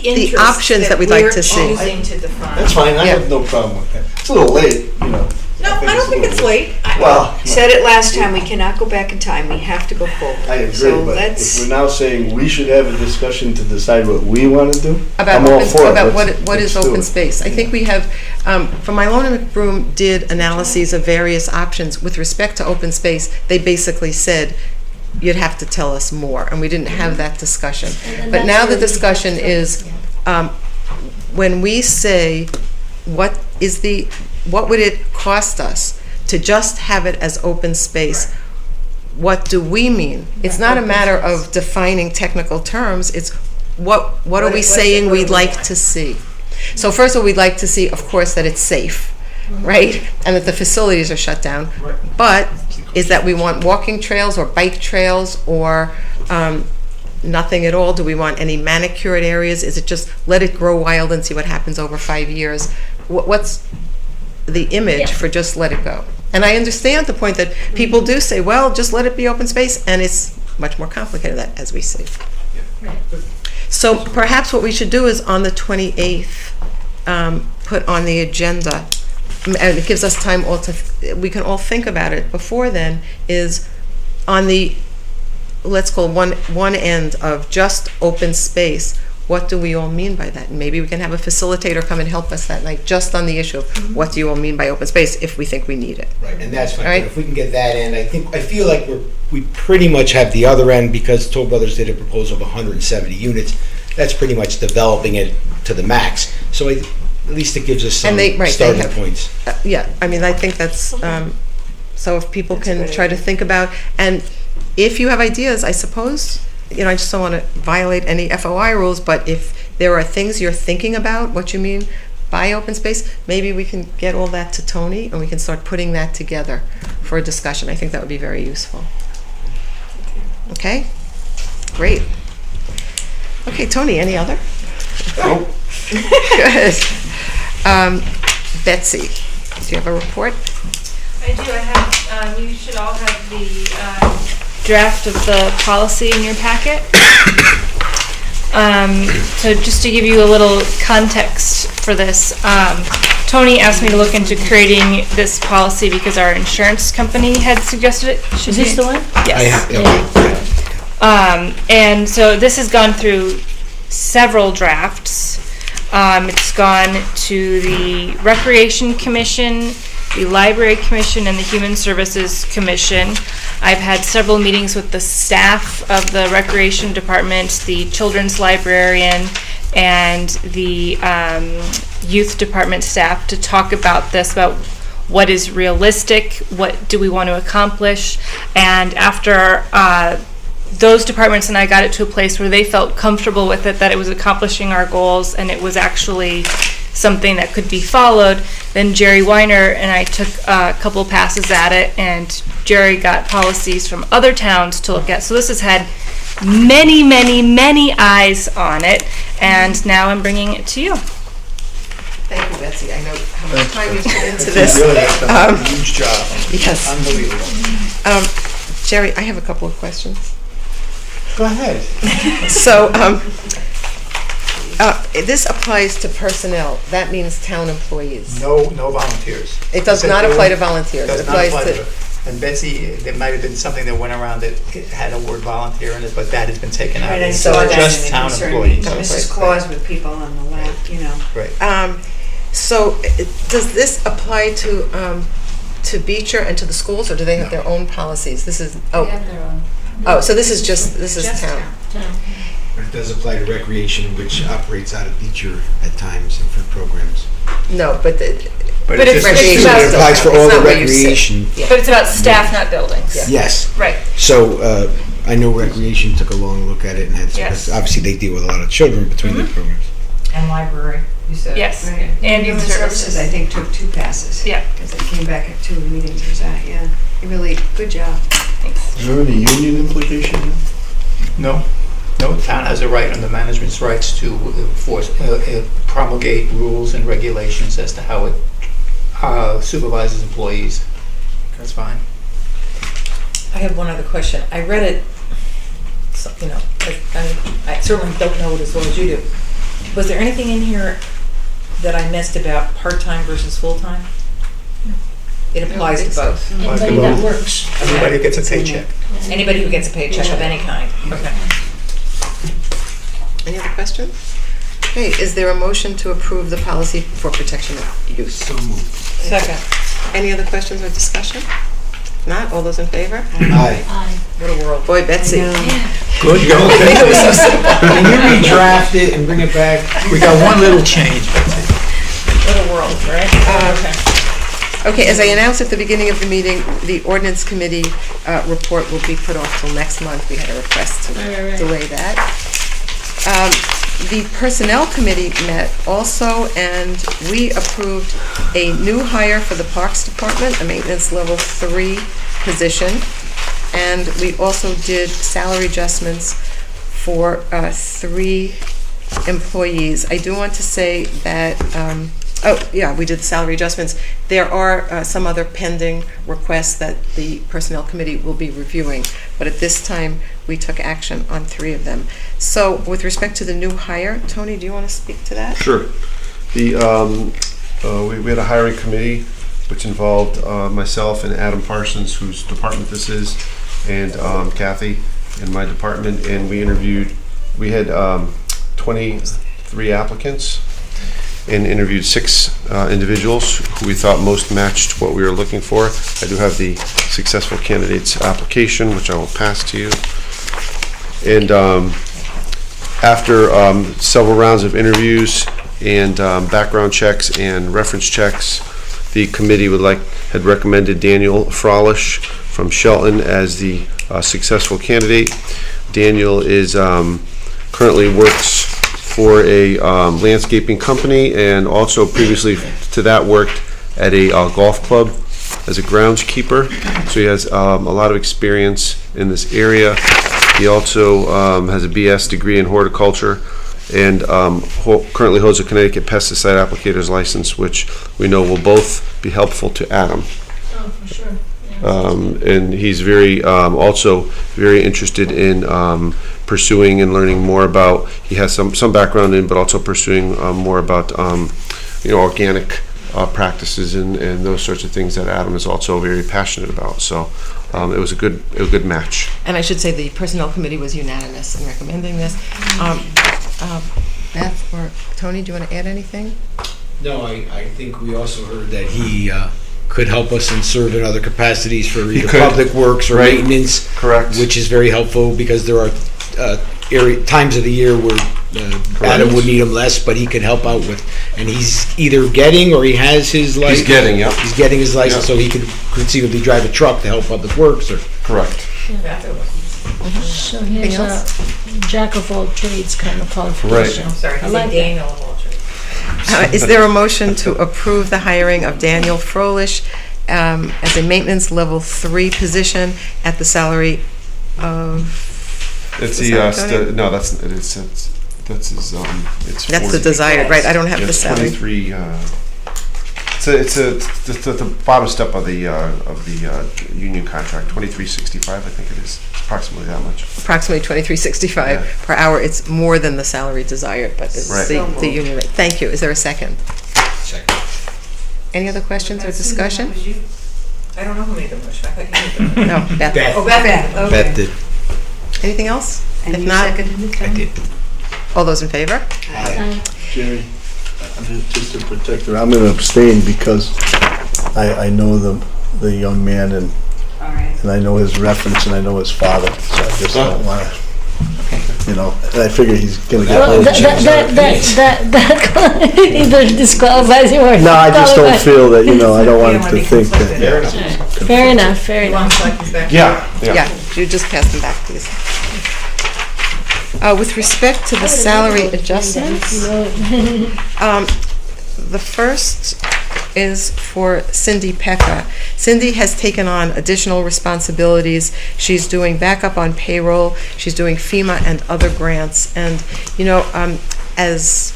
interests options that we'd like to see? we're choosing to define? that's fine, I Yeah. have no problem with that. It's a little late, you know. No, I don't think it's late. Well, Said it last time, we cannot go back in time, we have to go forward. I agree, So but if let's, we're now saying we should have a discussion to decide what we want to do, About I'm all open, for it. about Let's- what is let's do open it. space. I think we have, from Ilona McBroom did analyses of various options with respect to open space. They basically said, you'd have to tell us more, and we didn't have that discussion. And But that's now the where we discussion have to- is, when we say, what would it cost us to just have it as open space? What do we mean? It's not a matter of defining technical terms, it's what are we saying we'd like to see? So first of all, we'd like to see, of course, that it's safe, right? And that the facilities are shut down. But is that we want walking trails or bike trails or nothing at all? Do we want any manicured areas? Is it just let it grow wild and see what happens over 5 years? What's the image for just let it go? And I understand the point that people do say, well, just let it be open space, and it's much more complicated than that, as we see. So perhaps what we should do is on the 28th, put on the agenda, and it gives us time we can all think about it before then, is on the, let's call one end of just open space, what do we all mean by that? And maybe we can have a facilitator come and help us that night, just on the issue of what do you all mean by open space, if we think we need it. Right, and that's fine. Right. If we can get that in, I feel like we pretty much have the other end, because Toll Brothers did a proposal of 170 units. That's pretty much developing it to the max. So at least it gives us some starting points. Yeah, I mean, I think that's, so if people That's a can good try to idea. think about, and if you have ideas, I suppose, I just don't want to violate any FOI rules, but if there are things you're thinking about, what you mean by open space, maybe we can get all that to Tony and we can start putting that together for a discussion. I think that would be very useful. Okay? Great. Okay, Tony, any other? Nope. Good. Betsy, do you have a report? I do. I have, you should all have the draft of the policy in your packet. So just to give you a little context for this, Tony asked me to look into creating this policy because our insurance company had suggested it. Is this the one? Yes. Okay. And so this has gone through several drafts. It's gone to the Recreation Commission, the Library Commission, and the Human Services Commission. I've had several meetings with the staff of the Recreation Department, the Children's Librarian, and the Youth Department staff to talk about this, about what is realistic, what do we want to accomplish, and after those departments and I got it to a place where they felt comfortable with it, that it was accomplishing our goals and it was actually something that could be followed, then Jerry Weiner and I took a couple passes at it, and Jerry got policies from other towns to look at. So this has had many, many, many eyes on it, and now I'm bringing it to you. Thank you, Betsy. I know how much time you put into this. You really have done a huge job. Yes. Unbelievable. Jerry, I have a couple of questions. Go ahead. So, this applies to personnel. That means town employees. No volunteers. It does not apply to volunteers. It Does not applies apply to, to, and Betsy, there might have been something that went around that had a word volunteer in it, but that has been taken out. Right, I It's saw that just and it town concerned employees. me. Mrs. Claus with people on the left, you know. Right. so does this apply to Beecher and to the schools, or do they have their own policies? This is, They have their own. so this is town. But it does apply to recreation, which operates out of Beecher at times and for programs. No, but But it's just- recreation about- is It still applies for town. all It's the not where you sit. recreation. Yeah. But it's about staff, not buildings. Yeah. Yes. Right. So I know Recreation took a long look at it and had, Yes. obviously they deal with a lot of children between the programs. And library, you said? Yes, Right. and youth services. I think, took 2 passes. Yeah. Because they came back at 2 meetings or that, yeah. Really, good job. Thanks. Is there any union implication here? No, no, town has a right under management's rights to promulgate rules and regulations as to how it supervises employees. That's fine. I have one other question. I read it, so, you know, I certainly don't know it as well as you do. Was there anything in here that I missed about part-time versus full-time? It applies to both. Anybody that works. Everybody gets a paycheck. Anybody who gets a paycheck of any kind. Okay. Any other questions? Okay, is there a motion to approve the policy for protection of youth? So moved. Second. Any other questions or discussion? Not, all those in favor? Aye. What a world. Boy, Betsy. Good It going. was so simple. Can you redraft it and bring it back? We got one little change, Betsy. What a world, right? Okay. Okay, as I announced at the beginning of the meeting, the ordinance committee report will be put off till next month. We had a request to Right. delay that. The personnel committee met also, and we approved a new hire for the Parks Department, a maintenance level 3 position. And we also did salary adjustments for 3 employees. I do want to say that, we did the salary adjustments. There are some other pending requests that the Personnel Committee will be reviewing, but at this time, we took action on 3 of them. So with respect to the new hire, Tony, do you want to speak to that? Sure. We had a hiring committee, which involved myself and Adam Parsons, whose department this is, and Kathy in my department, and we had 23 applicants and interviewed 6 individuals who we thought most matched what we were looking for. I do have the successful candidate's application, which I will pass to you. And after several rounds of interviews and background checks and reference checks, the committee had recommended Daniel Frolish from Shelton as the successful candidate. Daniel is currently works for a landscaping company, and also previously to that worked at a golf club as a groundskeeper. So he has a lot of experience in this area. He also has a BS degree in horticulture, and currently holds a Connecticut pesticide applicator's license, which we know will both be helpful to Adam. Oh, for sure. And he's also very interested in pursuing and learning more about. He has some background in, but also pursuing more about organic practices and those sorts of things that Adam is also very passionate about. So it was a good match. And I should say the Personnel Committee was unanimous in recommending this. Beth or Tony, do you want to add anything? No, I think we also heard that he could help us and serve in other capacities for either could. public works or Right. maintenance. Correct. Which is very helpful because there are times of the year where Adam would need him less, but he could help out with, and he's either getting or he has his license. He's getting, yep. He's getting his license, Yep. so he could conceivably drive a truck to help public works or. Correct. So here's Anything else? a jack of all trades kind of qualification. I'm sorry, I I like like that. Daniel of all trades. Is there a motion to approve the hiring of Daniel Frolish as a maintenance level 3 position at the salary of? It's Is the that Tony? no, that's his it's That's the 40. desired, right? I don't have Yeah, the it's salary. 23. It's the bottom step of the union contract. 23.65, I think it is. Approximately that much. Approximately $23.65 Yeah. per hour. It's more than the salary desired, but it's Right. the union rate. Thank you. Is there a second? Second. Any other questions or discussion? I don't know who made the motion. I thought you made the motion. No, Beth. Beth. Oh, Beth did. Okay. Beth did. Anything else? And If you not, seconded it, I Tony? did. all those in favor? Jerry, just to protect her, I'm gonna abstain because I know the young man and All right. I know his reference and I know his father, so I just don't wanna. you know, and I figure he's gonna get Well, more that either disqualifies you or No, I just don't disqualifies. feel that, you know, I don't want You him don't to wanna be think conflicted. that. Fair enough, fair You want enough. selectmen's back? Yeah. You just pass them back, please. With respect to the salary adjustments, the first is for Cindy Pekka. Cindy has taken on additional responsibilities. She's doing backup on payroll, she's doing FEMA and other grants, and, as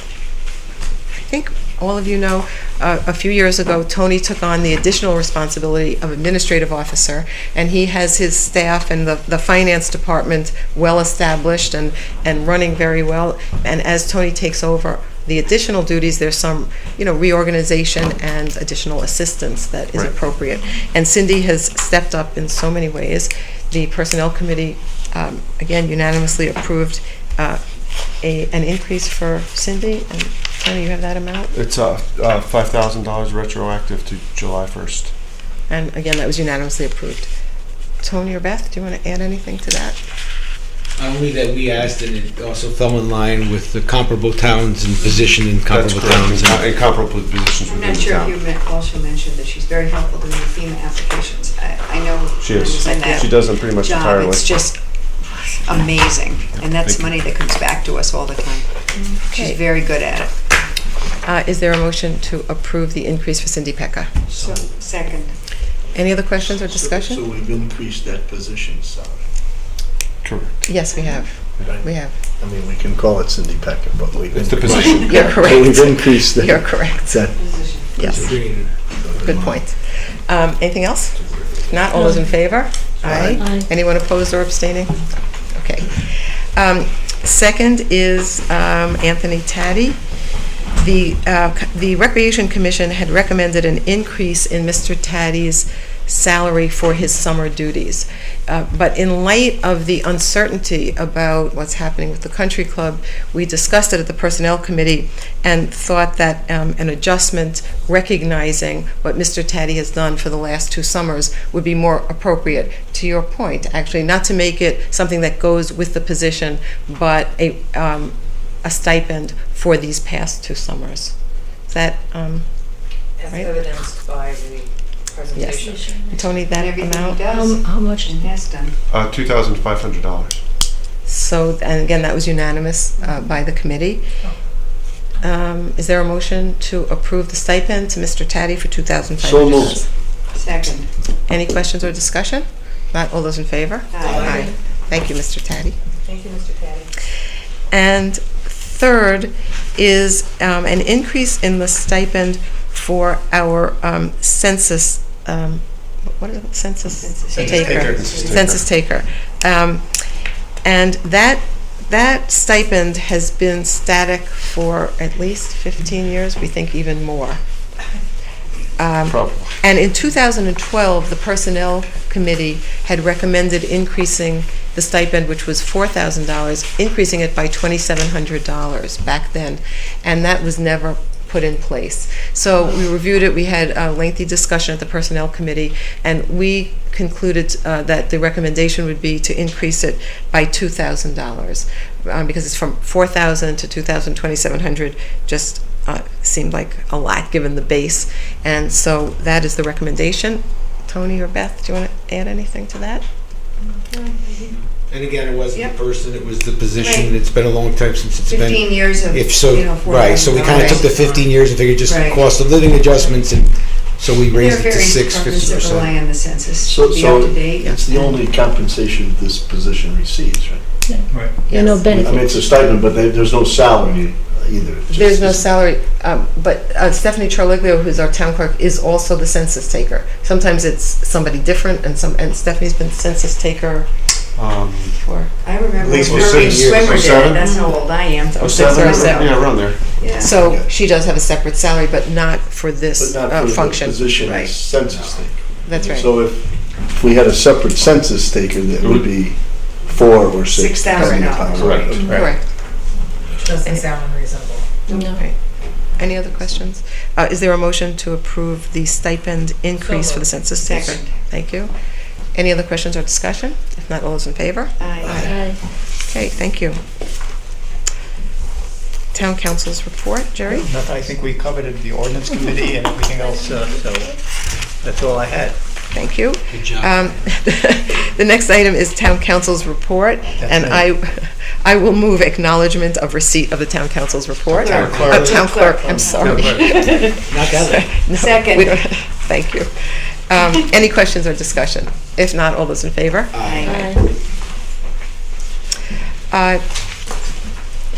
I think all of you know, a few years ago, Tony took on the additional responsibility of administrative officer, and he has his staff and the finance department well-established and running very well. And as Tony takes over the additional duties, there's some, reorganization and additional assistance that is Right. appropriate. And Cindy has stepped up in so many ways. The Personnel Committee, again, unanimously approved an increase for Cindy. And Tony, you have that amount? It's $5,000 retroactive to July 1st. And again, that was unanimously approved. Tony or Beth, do you want to add anything to that? Only that we asked, and it also fell in line with the comparable towns and position in That's comparable correct, towns. in comparable positions I'm within not the sure if town. you also mentioned that she's very helpful doing the FEMA applications. I know She when I is. was in that She does them pretty much job, entirely. it's just amazing, and that's Thank you. money that comes back to us all the time. She's Okay. very good at it. Is there a motion to approve the increase for Cindy Pekka? So, second. Any other questions or discussion? So we've increased that position, so, Correct. Yes, we have. We have. I mean, we can call it Cindy Pecker, but we've It's the increased- position. You're But correct. we've increased that. You're correct. That Yes, Green. good point. Anything else? If not, all those in favor? Aye. Anyone opposed or abstaining? Okay. Second is Anthony Taddy. The Recreation Commission had recommended an increase in Mr. Taddy's salary for his summer duties. But in light of the uncertainty about what's happening with the country club, we discussed it at the Personnel Committee and thought that an adjustment recognizing what Mr. Taddy has done for the last 2 summers would be more appropriate. To your point, actually, not to make it something that goes with the position, but a stipend for these past 2 summers. Is that, As Right. evidenced by the presentation. Tony, that Everything he amount? does How much? and has done. $2,500. So, and again, that was unanimous by the committee. Is there a motion to approve the stipend to Mr. Taddy for $2,500? So moved. Second. Any questions or discussion? Not all those in favor? Aye. Thank you, Mr. Taddy. Thank you, Mr. Patty. And third is an increase in the stipend for our census, what is it, census taker? Census taker. And that stipend has been static for at least 15 years, we think even more. Probably. And in 2012, the Personnel Committee had recommended increasing the stipend, which was $4,000, increasing it by $2,700 back then, and that was never put in place. So we reviewed it, we had a lengthy discussion at the Personnel Committee, and we concluded that the recommendation would be to increase it by $2,000, because it's from $4,000 to $2,700, just seemed like a lot given the base. And so that is the recommendation. Tony or Beth, do you want to add anything to that? And again, it wasn't Yep. the person, it was the position. Right. It's been a long time since it's been. 15 years of, If so, $4,000. right, so we kind of took the 15 years and figured just Right. cost of living adjustments, and so we There are raised it to various 650 departments that rely percent. on the census So, to be up to date. it's the only compensation this position receives, right? Right. You know, Yes. I mean, it's benefits. a stipend, but there's no salary either. It's There's just- no salary, but Stephanie Charliglio, who's our town clerk, is also the census taker. Sometimes it's somebody different, and Stephanie's been census taker for, I remember At least when for Irving 6 years, Swimmer did 07? it, that's how old I am. 06 or 07. Yeah, around there. Yeah. So she does have a separate salary, but not for this But not for the function. position Right. as census taker. That's right. So if we had a separate census taker, that would be 4 or 6. $6,000. Correct. Correct. Doesn't sound unreasonable. No. Right. Any other questions? Is there a motion to approve the stipend increase for the census taker? Second. Thank you. Any other questions or discussion? If not, all those in favor? Aye. Aye. Okay, thank you. Town council's report, Jerry? Nothing, I think we covered it, the ordinance committee and everything else, so that's all I had. Thank you. Good job. The next item is town council's report, and I will move acknowledgement of receipt of the town council's report. Town clerk. Town clerk, I'm sorry. Knock out. No, Second. we don't- Thank you. Any questions or discussion? If not, all those in favor?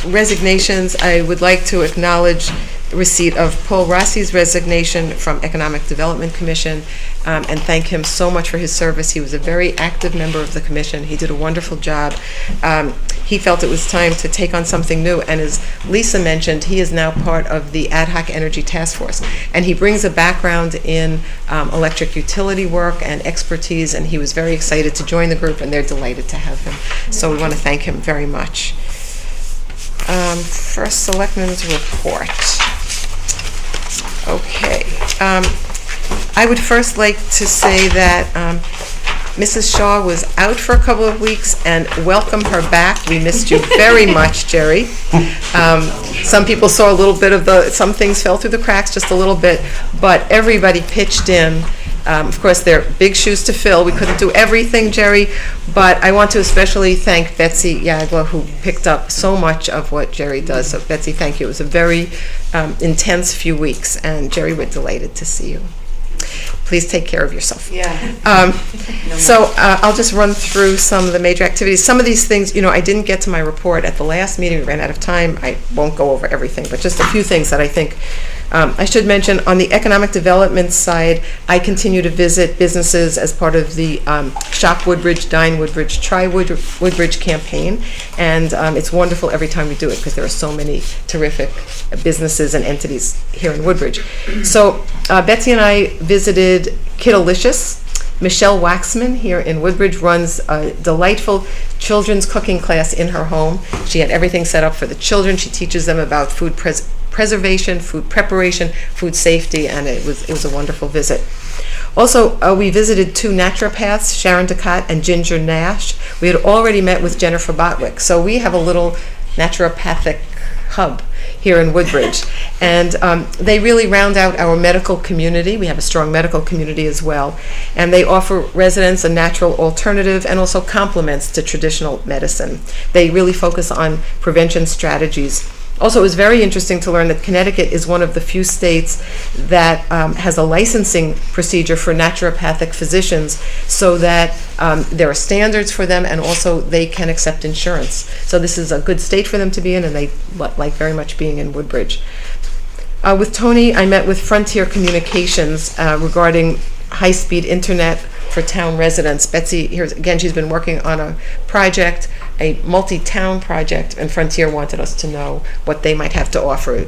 Resignations, I would like to acknowledge receipt of Paul Rossi's resignation from Economic Development Commission, and thank him so much for his service. He was a very active member of the commission. He did a wonderful job. He felt it was time to take on something new, and as Lisa mentioned, he is now part of the Ad Hoc Energy Task Force, and he brings a background in electric utility work and expertise, and he was very excited to join the group, and they're delighted to have him. So we want to thank him very much. First, Selectmen's report. Okay. I would first like to say that Mrs. Shaw was out for a couple of weeks, and welcome her back. We missed you very much, Jerry. Some people saw a little bit of some things fell through the cracks just a little bit, but everybody pitched in. Of course, they're big shoes to fill. We couldn't do everything, Jerry, but I want to especially thank Betsy Yagla, who picked up so much of what Jerry does. So, Betsy, thank you. It was a very intense few weeks, and Jerry, we're delighted to see you. Please take care of yourself. Yeah. So I'll just run through some of the major activities. Some of these things, I didn't get to my report at the last meeting. We ran out of time. I won't go over everything, but just a few things that I think I should mention. On the economic development side, I continue to visit businesses as part of the Shop Woodbridge, Dine Woodbridge, Try Woodbridge campaign, and it's wonderful every time we do it because there are so many terrific businesses and entities here in Woodbridge. So Betsy and I visited Kiddalicious. Michelle Waxman here in Woodbridge runs a delightful children's cooking class in her home. She had everything set up for the children. She teaches them about food preservation, food preparation, food safety, and it was a wonderful visit. Also, we visited two naturopaths, Sharon Ducat and Ginger Nash. We had already met with Jennifer Botwick, so we have a little naturopathic hub here in Woodbridge, and they really round out our medical community. We have a strong medical community as well, and they offer residents a natural alternative and also complements to traditional medicine. They really focus on prevention strategies. Also, it was very interesting to learn that Connecticut is one of the few states that has a licensing procedure for naturopathic physicians, so that there are standards for them, and also they can accept insurance. So this is a good state for them to be in, and they like very much being in Woodbridge. With Tony, I met with Frontier Communications regarding high-speed internet for town residents. Betsy, here's again, she's been working on a project, a multi-town project, and Frontier wanted us to know what they might have to offer.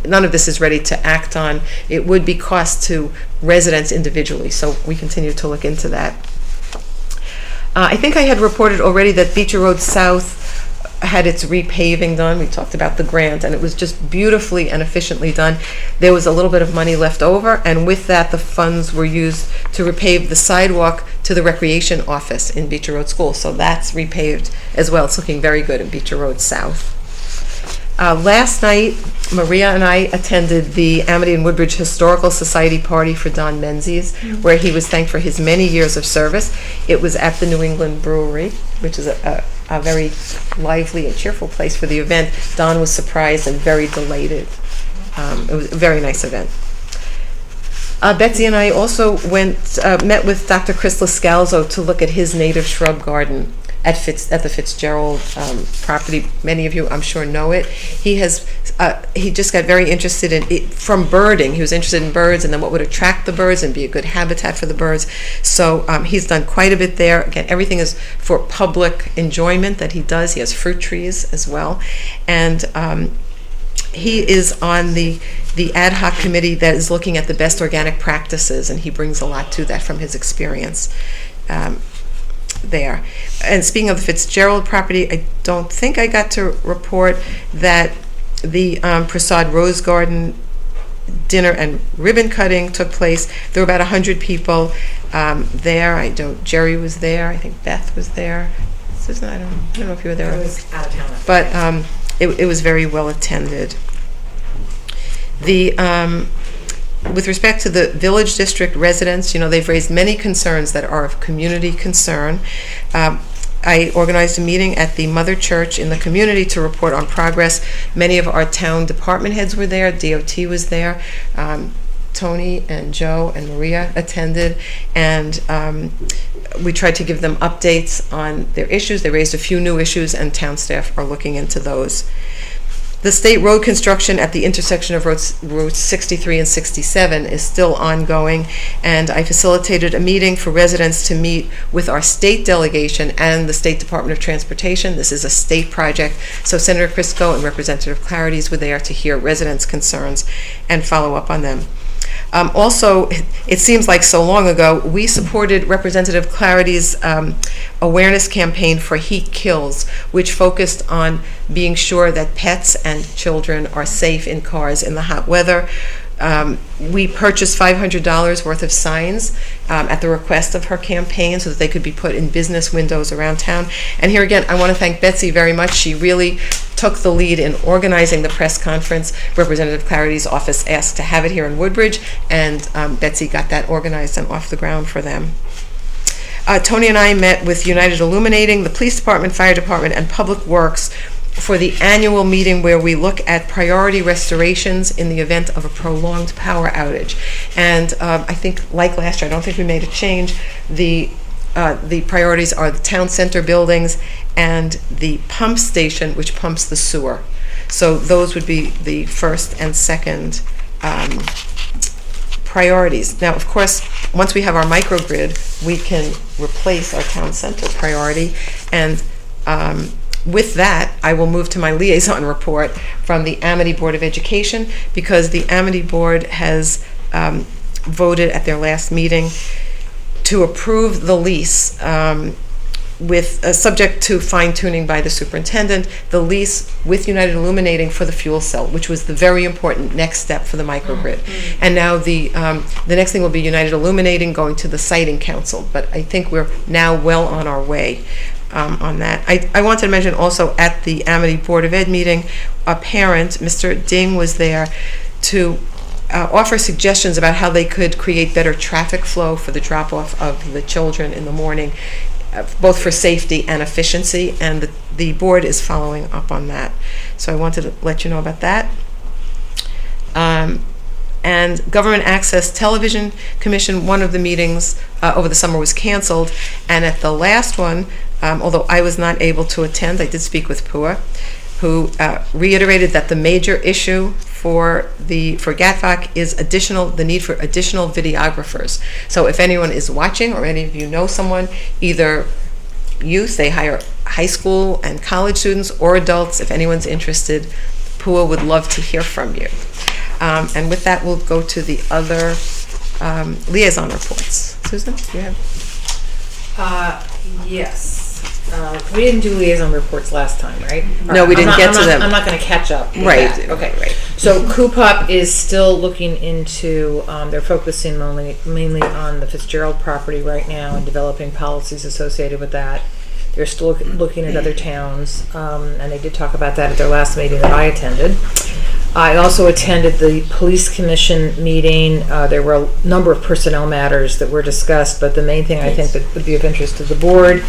None of this is ready to act on. It would be cost to residents individually, so we continue to look into that. I think I had reported already that Beecher Road South had its repaving done. We talked about the grant, and it was just beautifully and efficiently done. There was a little bit of money left over, and with that, the funds were used to repave the sidewalk to the recreation office in Beecher Road School. So that's repaved as well. It's looking very good in Beecher Road South. Last night, Maria and I attended the Amity and Woodbridge Historical Society party for Don Menzies, where he was thanked for his many years of service. It was at the New England Brewery, which is a very lively and cheerful place for the event. Don was surprised and very delighted. It was a very nice event. Betsy and I also met with Dr. Chris Lascalzo to look at his native shrub garden at the Fitzgerald property. Many of you, I'm sure, know it. He just got very interested in it from birding. He was interested in birds and then what would attract the birds and be a good habitat for the birds. So he's done quite a bit there. Again, everything is for public enjoyment that he does. He has fruit trees as well. And he is on the ad hoc committee that is looking at the best organic practices, and he brings a lot to that from his experience there. And speaking of the Fitzgerald property, I don't think I got to report that the Prasad Rose Garden dinner and ribbon cutting took place. There were about 100 people there. Jerry was there. I think Beth was there. Susan? I don't know if you were there. I was out of town. But it was very well attended. With respect to the village district residents, they've raised many concerns that are of community concern. I organized a meeting at the Mother Church in the community to report on progress. Many of our town department heads were there. DOT was there. Tony and Joe and Maria attended, and we tried to give them updates on their issues. They raised a few new issues, and town staff are looking into those. The state road construction at the intersection of roads 63 and 67 is still ongoing, and I facilitated a meeting for residents to meet with our state delegation and the State Department of Transportation. This is a state project, so Senator Crisco and Representative Clarities were there to hear residents' concerns and follow up on them. Also, it seems like so long ago, we supported Representative Clarity's awareness campaign for Heat Kills, which focused on being sure that pets and children are safe in cars in the hot weather. We purchased $500 worth of signs at the request of her campaign so that they could be put in business windows around town. And here again, I want to thank Betsy very much. She really took the lead in organizing the press conference. Representative Clarity's office asked to have it here in Woodbridge, and Betsy got that organized and off the ground for them. Tony and I met with United Illuminating, the Police Department, Fire Department, and Public Works for the annual meeting where we look at priority restorations in the event of a prolonged power outage. And I think, like last year, I don't think we made a change. The priorities are the town center buildings and the pump station, which pumps the sewer. So those would be the first and second priorities. Now, of course, once we have our microgrid, we can replace our town center priority. And with that, I will move to my liaison report from the Amity Board of Education, because the Amity Board has voted at their last meeting to approve the lease with subject to fine-tuning by the superintendent, the lease with United Illuminating for the fuel cell, which was the very important next step for the microgrid. And now the next thing will be United Illuminating going to the siting council, but I think we're now well on our way on that. I wanted to mention also at the Amity Board of Ed meeting, a parent, Mr. Ding, was there to offer suggestions about how they could create better traffic flow for the drop-off of the children in the morning, both for safety and efficiency, and the board is following up on that. So I wanted to let you know about that. And Government Access Television Commission, one of the meetings over the summer was canceled, and at the last one, although I was not able to attend, I did speak with Pua, who reiterated that the major issue for GATVOC is the need for additional videographers. So if anyone is watching, or any of you know someone, either youth, they hire high school and college students, or adults, if anyone's interested, Pua would love to hear from you. And with that, we'll go to the other liaison reports. Susan, do you have? Yes. We didn't do liaison reports last time, right? No, we didn't get to them. I'm not going to catch up. with Right. that. Okay, right. So COOPUP is still looking into, they're focusing mainly on the Fitzgerald property right now and developing policies associated with that. They're still looking at other towns, and they did talk about that at their last meeting that I attended. I also attended the Police Commission meeting. There were a number of personnel matters that were discussed, but the main thing I think that would be of interest to the board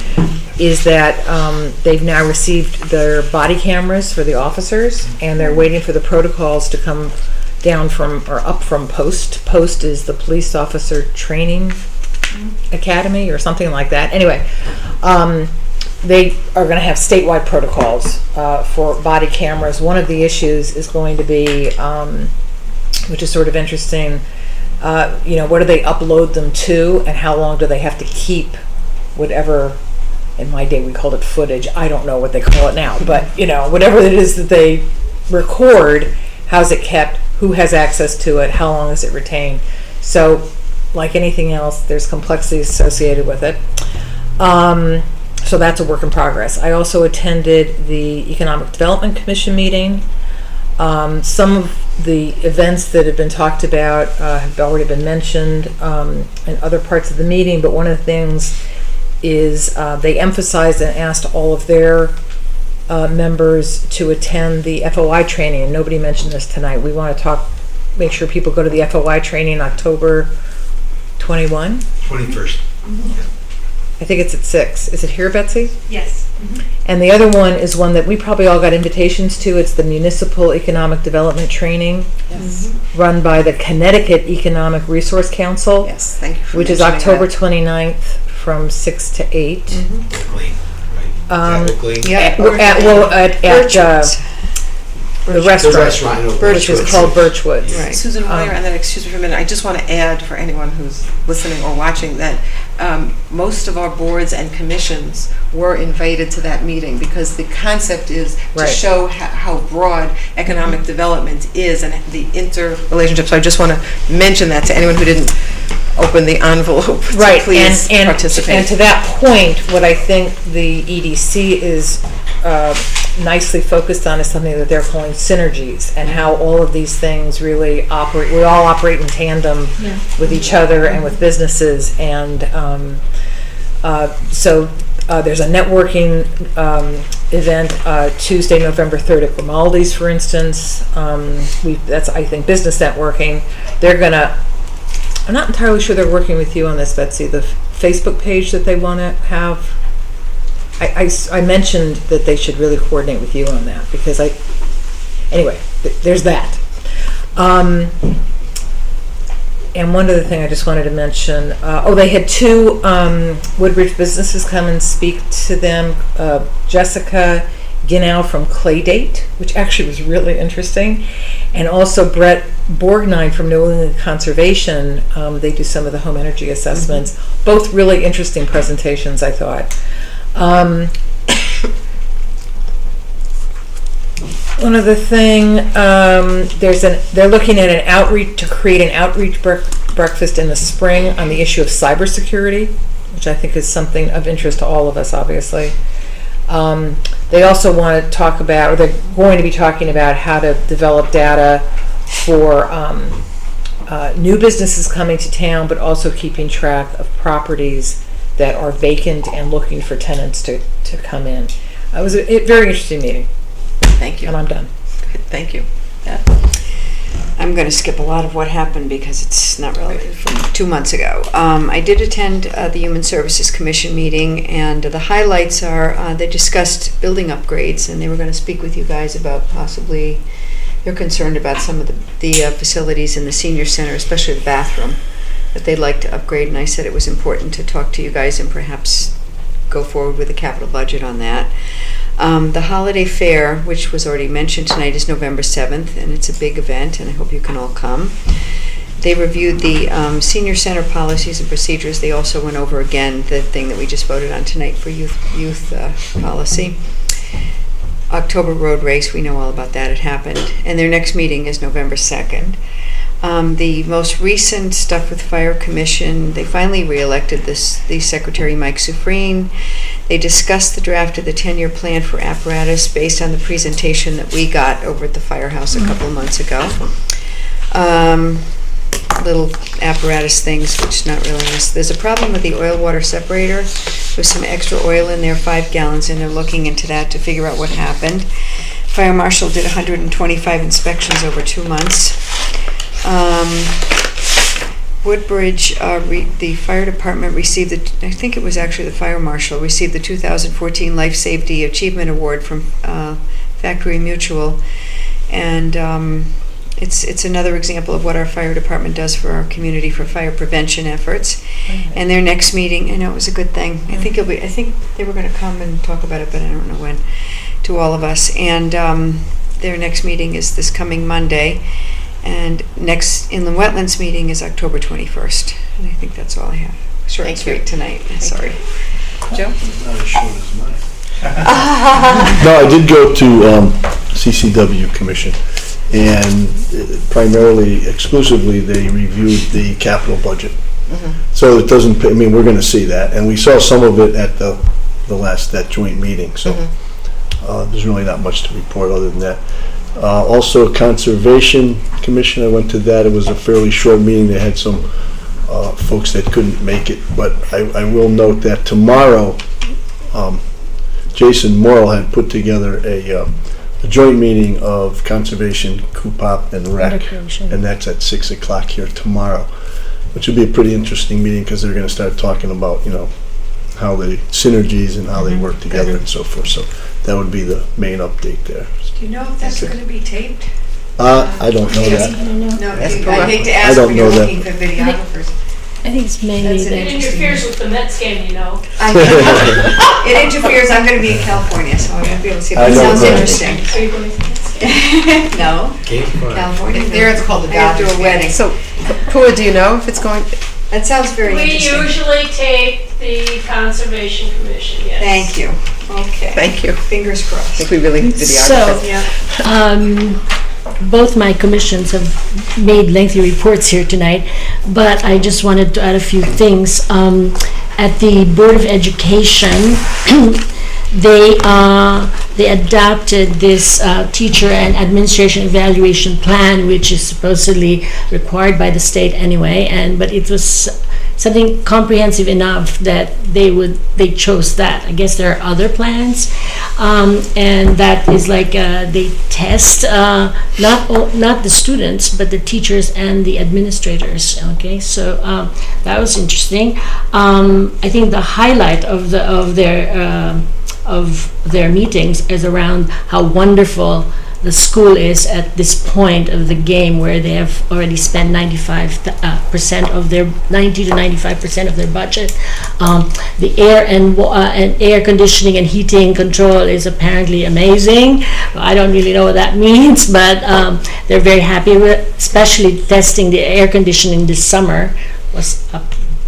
is that they've now received their body cameras for the officers, and they're waiting for the protocols to come down from, or up from POST. POST is the Police Officer Training Academy or something like that. Anyway, they are going to have statewide protocols for body cameras. One of the issues is going to be, which is sort of interesting, what do they upload them to, and how long do they have to keep whatever, in my day we called it footage, I don't know what they call it now, but whatever it is that they record, how's it kept, who has access to it, how long is it retained. So like anything else, there's complexities associated with it. So that's a work in progress. I also attended the Economic Development Commission meeting. Some of the events that have been talked about have already been mentioned in other parts of the meeting, but one of the things is they emphasized and asked all of their members to attend the FOI training, and nobody mentioned this tonight. We want to make sure people go to the FOI training October 21. 21st. I think it's at 6. Is it here, Betsy? Yes. And the other one is one that we probably all got invitations to. It's the Municipal Economic Development Training, run by the Connecticut Economic Resource Council, Yes, thank you for which is mentioning October that. 29th from 6 to 8. Oakley, right? Is that Oakley? Yeah, We're at the restaurant, The restaurant in Oakley. which is called Birchwoods. Right. Susan, while you're on that, excuse me for a minute, I just want to add for anyone who's listening or watching that most of our boards and commissions were invited to that meeting because the concept is to Right. show how broad economic development is and the interrelationship. So I just want to mention that to anyone who didn't open the envelope. So Right, please and participate. to that point, what I think the EDC is nicely focused on is something that they're calling synergies, and how all of these things really operate. We all operate in tandem with each other and with businesses, and so there's a networking event Tuesday, November 3rd at Grimaldi's, for instance. That's, I think, business networking. They're gonna. I'm not entirely sure they're working with you on this, Betsy. The Facebook page that they want to have. I mentioned that they should really coordinate with you on that because anyway, there's that. And one other thing I just wanted to mention, they had 2 Woodbridge businesses come and speak to them. Jessica Ginnow from Claydate, which actually was really interesting, and also Brett Borgnine from New England Conservation. They do some of the home energy assessments. Both really interesting presentations, I thought. One other thing, they're looking at to create an outreach breakfast in the spring on the issue of cybersecurity, which I think is something of interest to all of us, obviously. They also want to talk about, or they're going to be talking about, how to develop data for new businesses coming to town, but also keeping track of properties that are vacant and looking for tenants to come in. It was a very interesting meeting. Thank you. And I'm done. Good, thank you. Yeah. I'm going to skip a lot of what happened because it's not really from 2 months ago. I did attend the Human Services Commission meeting, and the highlights are they discussed building upgrades, and they were going to speak with you guys about possibly, they're concerned about some of the facilities in the senior center, especially the bathroom, that they'd like to upgrade, and I said it was important to talk to you guys and perhaps go forward with a capital budget on that. The holiday fair, which was already mentioned tonight, is November 7th, and it's a big event, and I hope you can all come. They reviewed the senior center policies and procedures. They also went over again the thing that we just voted on tonight for youth policy. October road race, we know all about that. It happened. And their next meeting is November 2nd. The most recent stuff with Fire Commission, they finally re-elected the Secretary Mike Sufreen. They discussed the draft of the 10-year plan for apparatus based on the presentation that we got over at the firehouse a couple of months ago. Little apparatus things, which is not really nice. There's a problem with the oil water separator with some extra oil in there, 5 gallons, and they're looking into that to figure out what happened. Fire Marshal did 125 inspections over 2 months. Woodbridge, the fire department received I think it was actually the fire marshal, received the 2014 Life Safety Achievement Award from Factory Mutual. And it's another example of what our fire department does for our community for fire prevention efforts. And their next meeting, I know it was a good thing. I think they were going to come and talk about it, but I don't know when, to all of us. And their next meeting is this coming Monday. And next inland wetlands meeting is October 21st. And I think that's all I have. Short and sweet tonight. Sorry. Joe? Not as short as mine. No, I did go to CCW Commission, and primarily, exclusively, they reviewed the capital budget. So it doesn't, we're going to see that, and we saw some of it at the that joint meeting, so there's really not much to report other than that. Also, Conservation Commission, I went to that. It was a fairly short meeting. They had some folks that couldn't make it. But I will note that tomorrow, Jason Morrill had put together a joint meeting of Conservation, CUPOP, and REC, Recreation. and that's at 6 o'clock here tomorrow, which will be a pretty interesting meeting because they're going to start talking about, how the synergies and how they work together and so forth. So that would be the main update there. Do you know if that's going to be taped? I don't know that. No, That's I correct. hate to I ask don't when you're know that. looking for videographers. I think it's mainly That's an that. interesting. with the Mets game, I know. It interferes, I'm going to be in California, so I won't be able to see it, but I it know, sounds right. interesting. Are you going to the Mets game? No, Cape Cod. California. If there, it's called the I have to Dodgers a wedding. So, Pua, do you know if it's going? That sounds very We interesting. usually take the Conservation Commission, yes. Thank you. Okay. Thank you. Fingers I crossed. think we really need So, videographers. both my commissions have made lengthy reports here tonight, but I just wanted to add a few things. At the Board of Education, they adopted this teacher and administration evaluation plan, which is supposedly required by the state anyway, but it was something comprehensive enough that they chose that. I guess there are other plans, and that is like they test not the students but the teachers and the administrators. Okay, so that was interesting. I think the highlight of their meetings is around how wonderful the school is at this point of the game, where they have already spent 90 to 95% of their budget. The air and air conditioning and heating control is apparently amazing. I don't really know what that means, but they're very happy with, especially testing the air conditioning this summer was a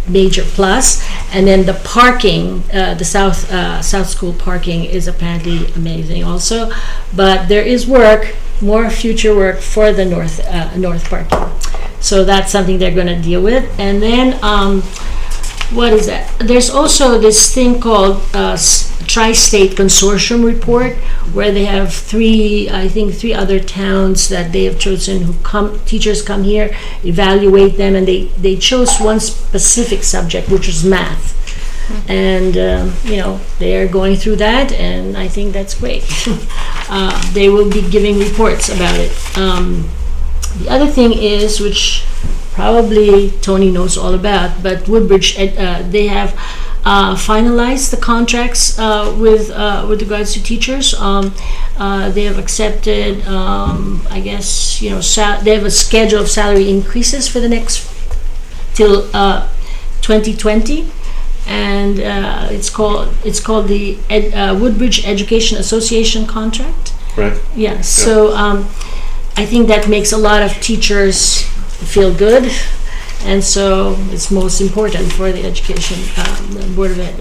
major plus. And then the parking, the South School parking is apparently amazing also. But there is more future work for the North parking. So that's something they're going to deal with. And then what is that? There's also this thing called Tri-State Consortium Report, where they have three other towns that they have chosen teachers come here, evaluate them, and they chose one specific subject, which was math. And they are going through that, and I think that's great. They will be giving reports about it. The other thing is, which probably Tony knows all about, but Woodbridge, they have finalized the contracts with regards to teachers. They have accepted, I guess, they have a schedule of salary increases for the next till 2020. And it's called the Woodbridge Education Association contract. Right. Yeah. So I think that makes a lot of teachers feel good, and so it's most important for the education Board of Ed.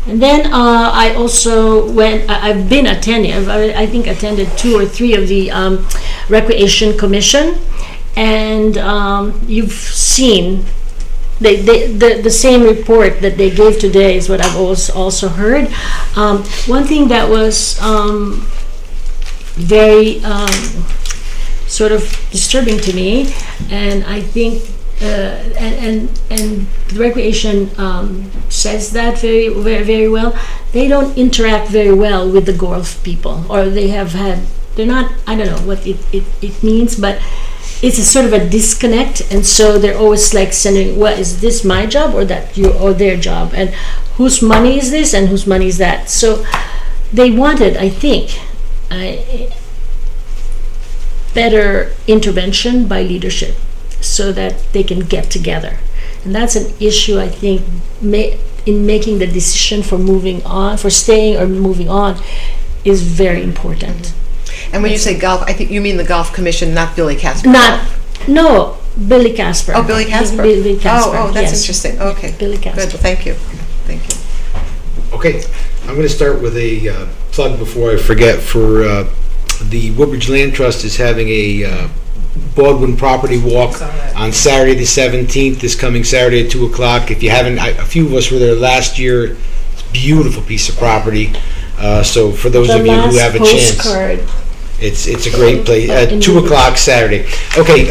And then I also I've been attending. I think attended 2 or 3 of the Recreation Commission, and you've seen. The same report that they gave today is what I've also heard. One thing that was very sort of disturbing to me, and I think and the recreation says that very, very, very well. They don't interact very well with the golf people, or they're not. I don't know what it means, but it's a sort of a disconnect, and so they're always like sending, "What is this my job or their job? And whose money is this and whose money is that?" So they wanted, I think, better intervention by leadership, so that they can get together, and that's an issue I think in making the decision for moving on, for staying or moving on, is very important. And when you say golf, I think you mean the Golf Commission, not Billy Casper. No, Billy Casper. Oh, Billy Casper. Billy Casper. Oh, that's yes. interesting. Okay. Billy Casper. Good. Thank you. Okay, I'm going to start with a plug before I forget. For the Woodbridge Land Trust is having a Baldwin Property Walk on Saturday the 17th, this coming Saturday at 2 o'clock. If you haven't, a few of us were there last year. It's a beautiful piece of property. So for those of you who have a chance, it's a great place. At 2 o'clock Saturday. Okay,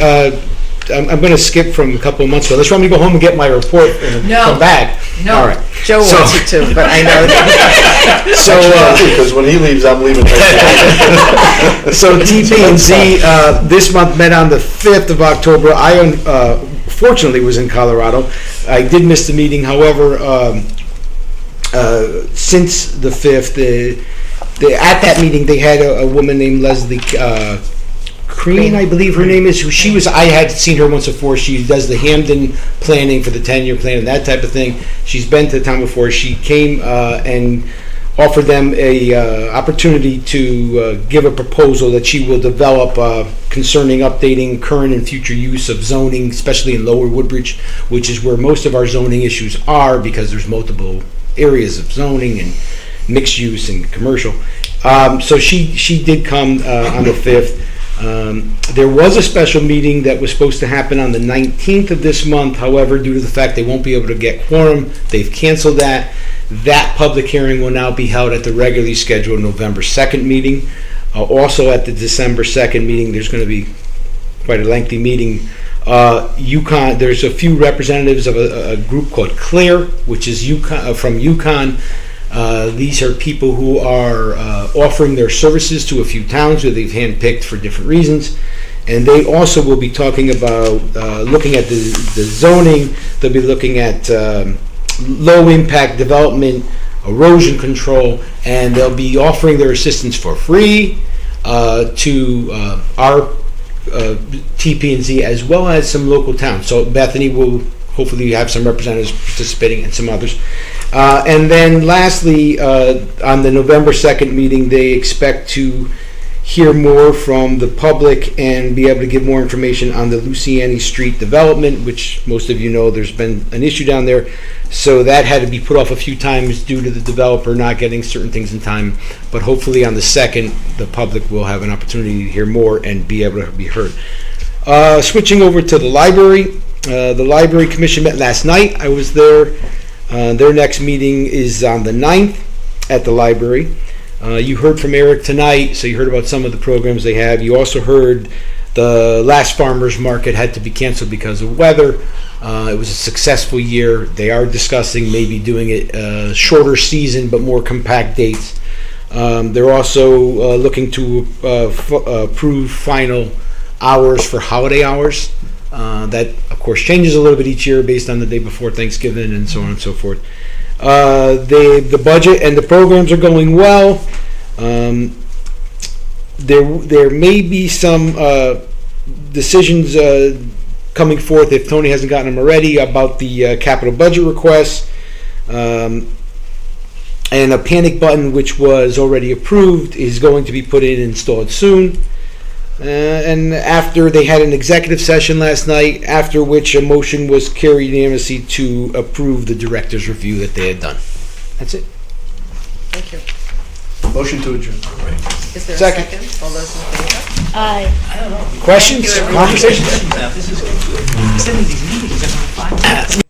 I'm going to skip from a couple of months ago. Let's want me to go home and get my report and No. come back. No. All right. Joe So- wants it too, but I know that. So, Because when he leaves, I'm leaving. so TP&Z this month met on the 5th of October. I fortunately was in Colorado. I did miss the meeting. However, since the 5th, at that meeting they had a woman named Leslie Crean, I believe her name is, who she was, I had seen her once before. She does the Hamden planning for the 10-year plan and that type of thing. She's been to the town before. She came and offered them a opportunity to give a proposal that she will develop concerning updating current and future use of zoning, especially in Lower Woodbridge, which is where most of our zoning issues are because there's multiple areas of zoning and mixed use and commercial. So she did come on the 5th. There was a special meeting that was supposed to happen on the 19th of this month. However, due to the fact they won't be able to get quorum, they've canceled that. That public hearing will now be held at the regularly scheduled November 2nd meeting. Also at the December 2nd meeting, there's going to be quite a lengthy meeting. Yukon, there's a few representatives of a group called CLEAR, which is from Yukon. These are people who are offering their services to a few towns where they've handpicked for different reasons. And they also will be talking about looking at the zoning. They'll be looking at low impact development, erosion control, and they'll be offering their assistance for free to our TP&Z as well as some local towns. So Bethany will hopefully have some representatives participating and some others. And then lastly, on the November 2nd meeting, they expect to hear more from the public and be able to give more information on the Luciani Street development, which most of you know there's been an issue down there. So that had to be put off a few times due to the developer not getting certain things in time. But hopefully on the 2nd, the public will have an opportunity to hear more and be able to be heard. Switching over to the library. The Library Commission met last night. I was there. Their next meeting is on the 9th at the library. You heard from Eric tonight, so you heard about some of the programs they have. You also heard the last farmers market had to be canceled because of weather. It was a successful year. They are discussing maybe doing it a shorter season but more compact dates. They're also looking to approve final hours for holiday hours. That, of course, changes a little bit each year based on the day before Thanksgiving and so on and so forth. The budget and the programs are going well. There may be some decisions coming forth, if Tony hasn't gotten them already, about the capital budget requests. And a panic button, which was already approved, is going to be put in and installed soon. And after they had an executive session last night, after which a motion was carried unanimously to approve the director's review that they had done. That's it. Thank you. Motion to adjourn. Is there a Second. second? All those in favor? Aye. Questions? Conversations? This is good. Sending these meetings every 5 minutes.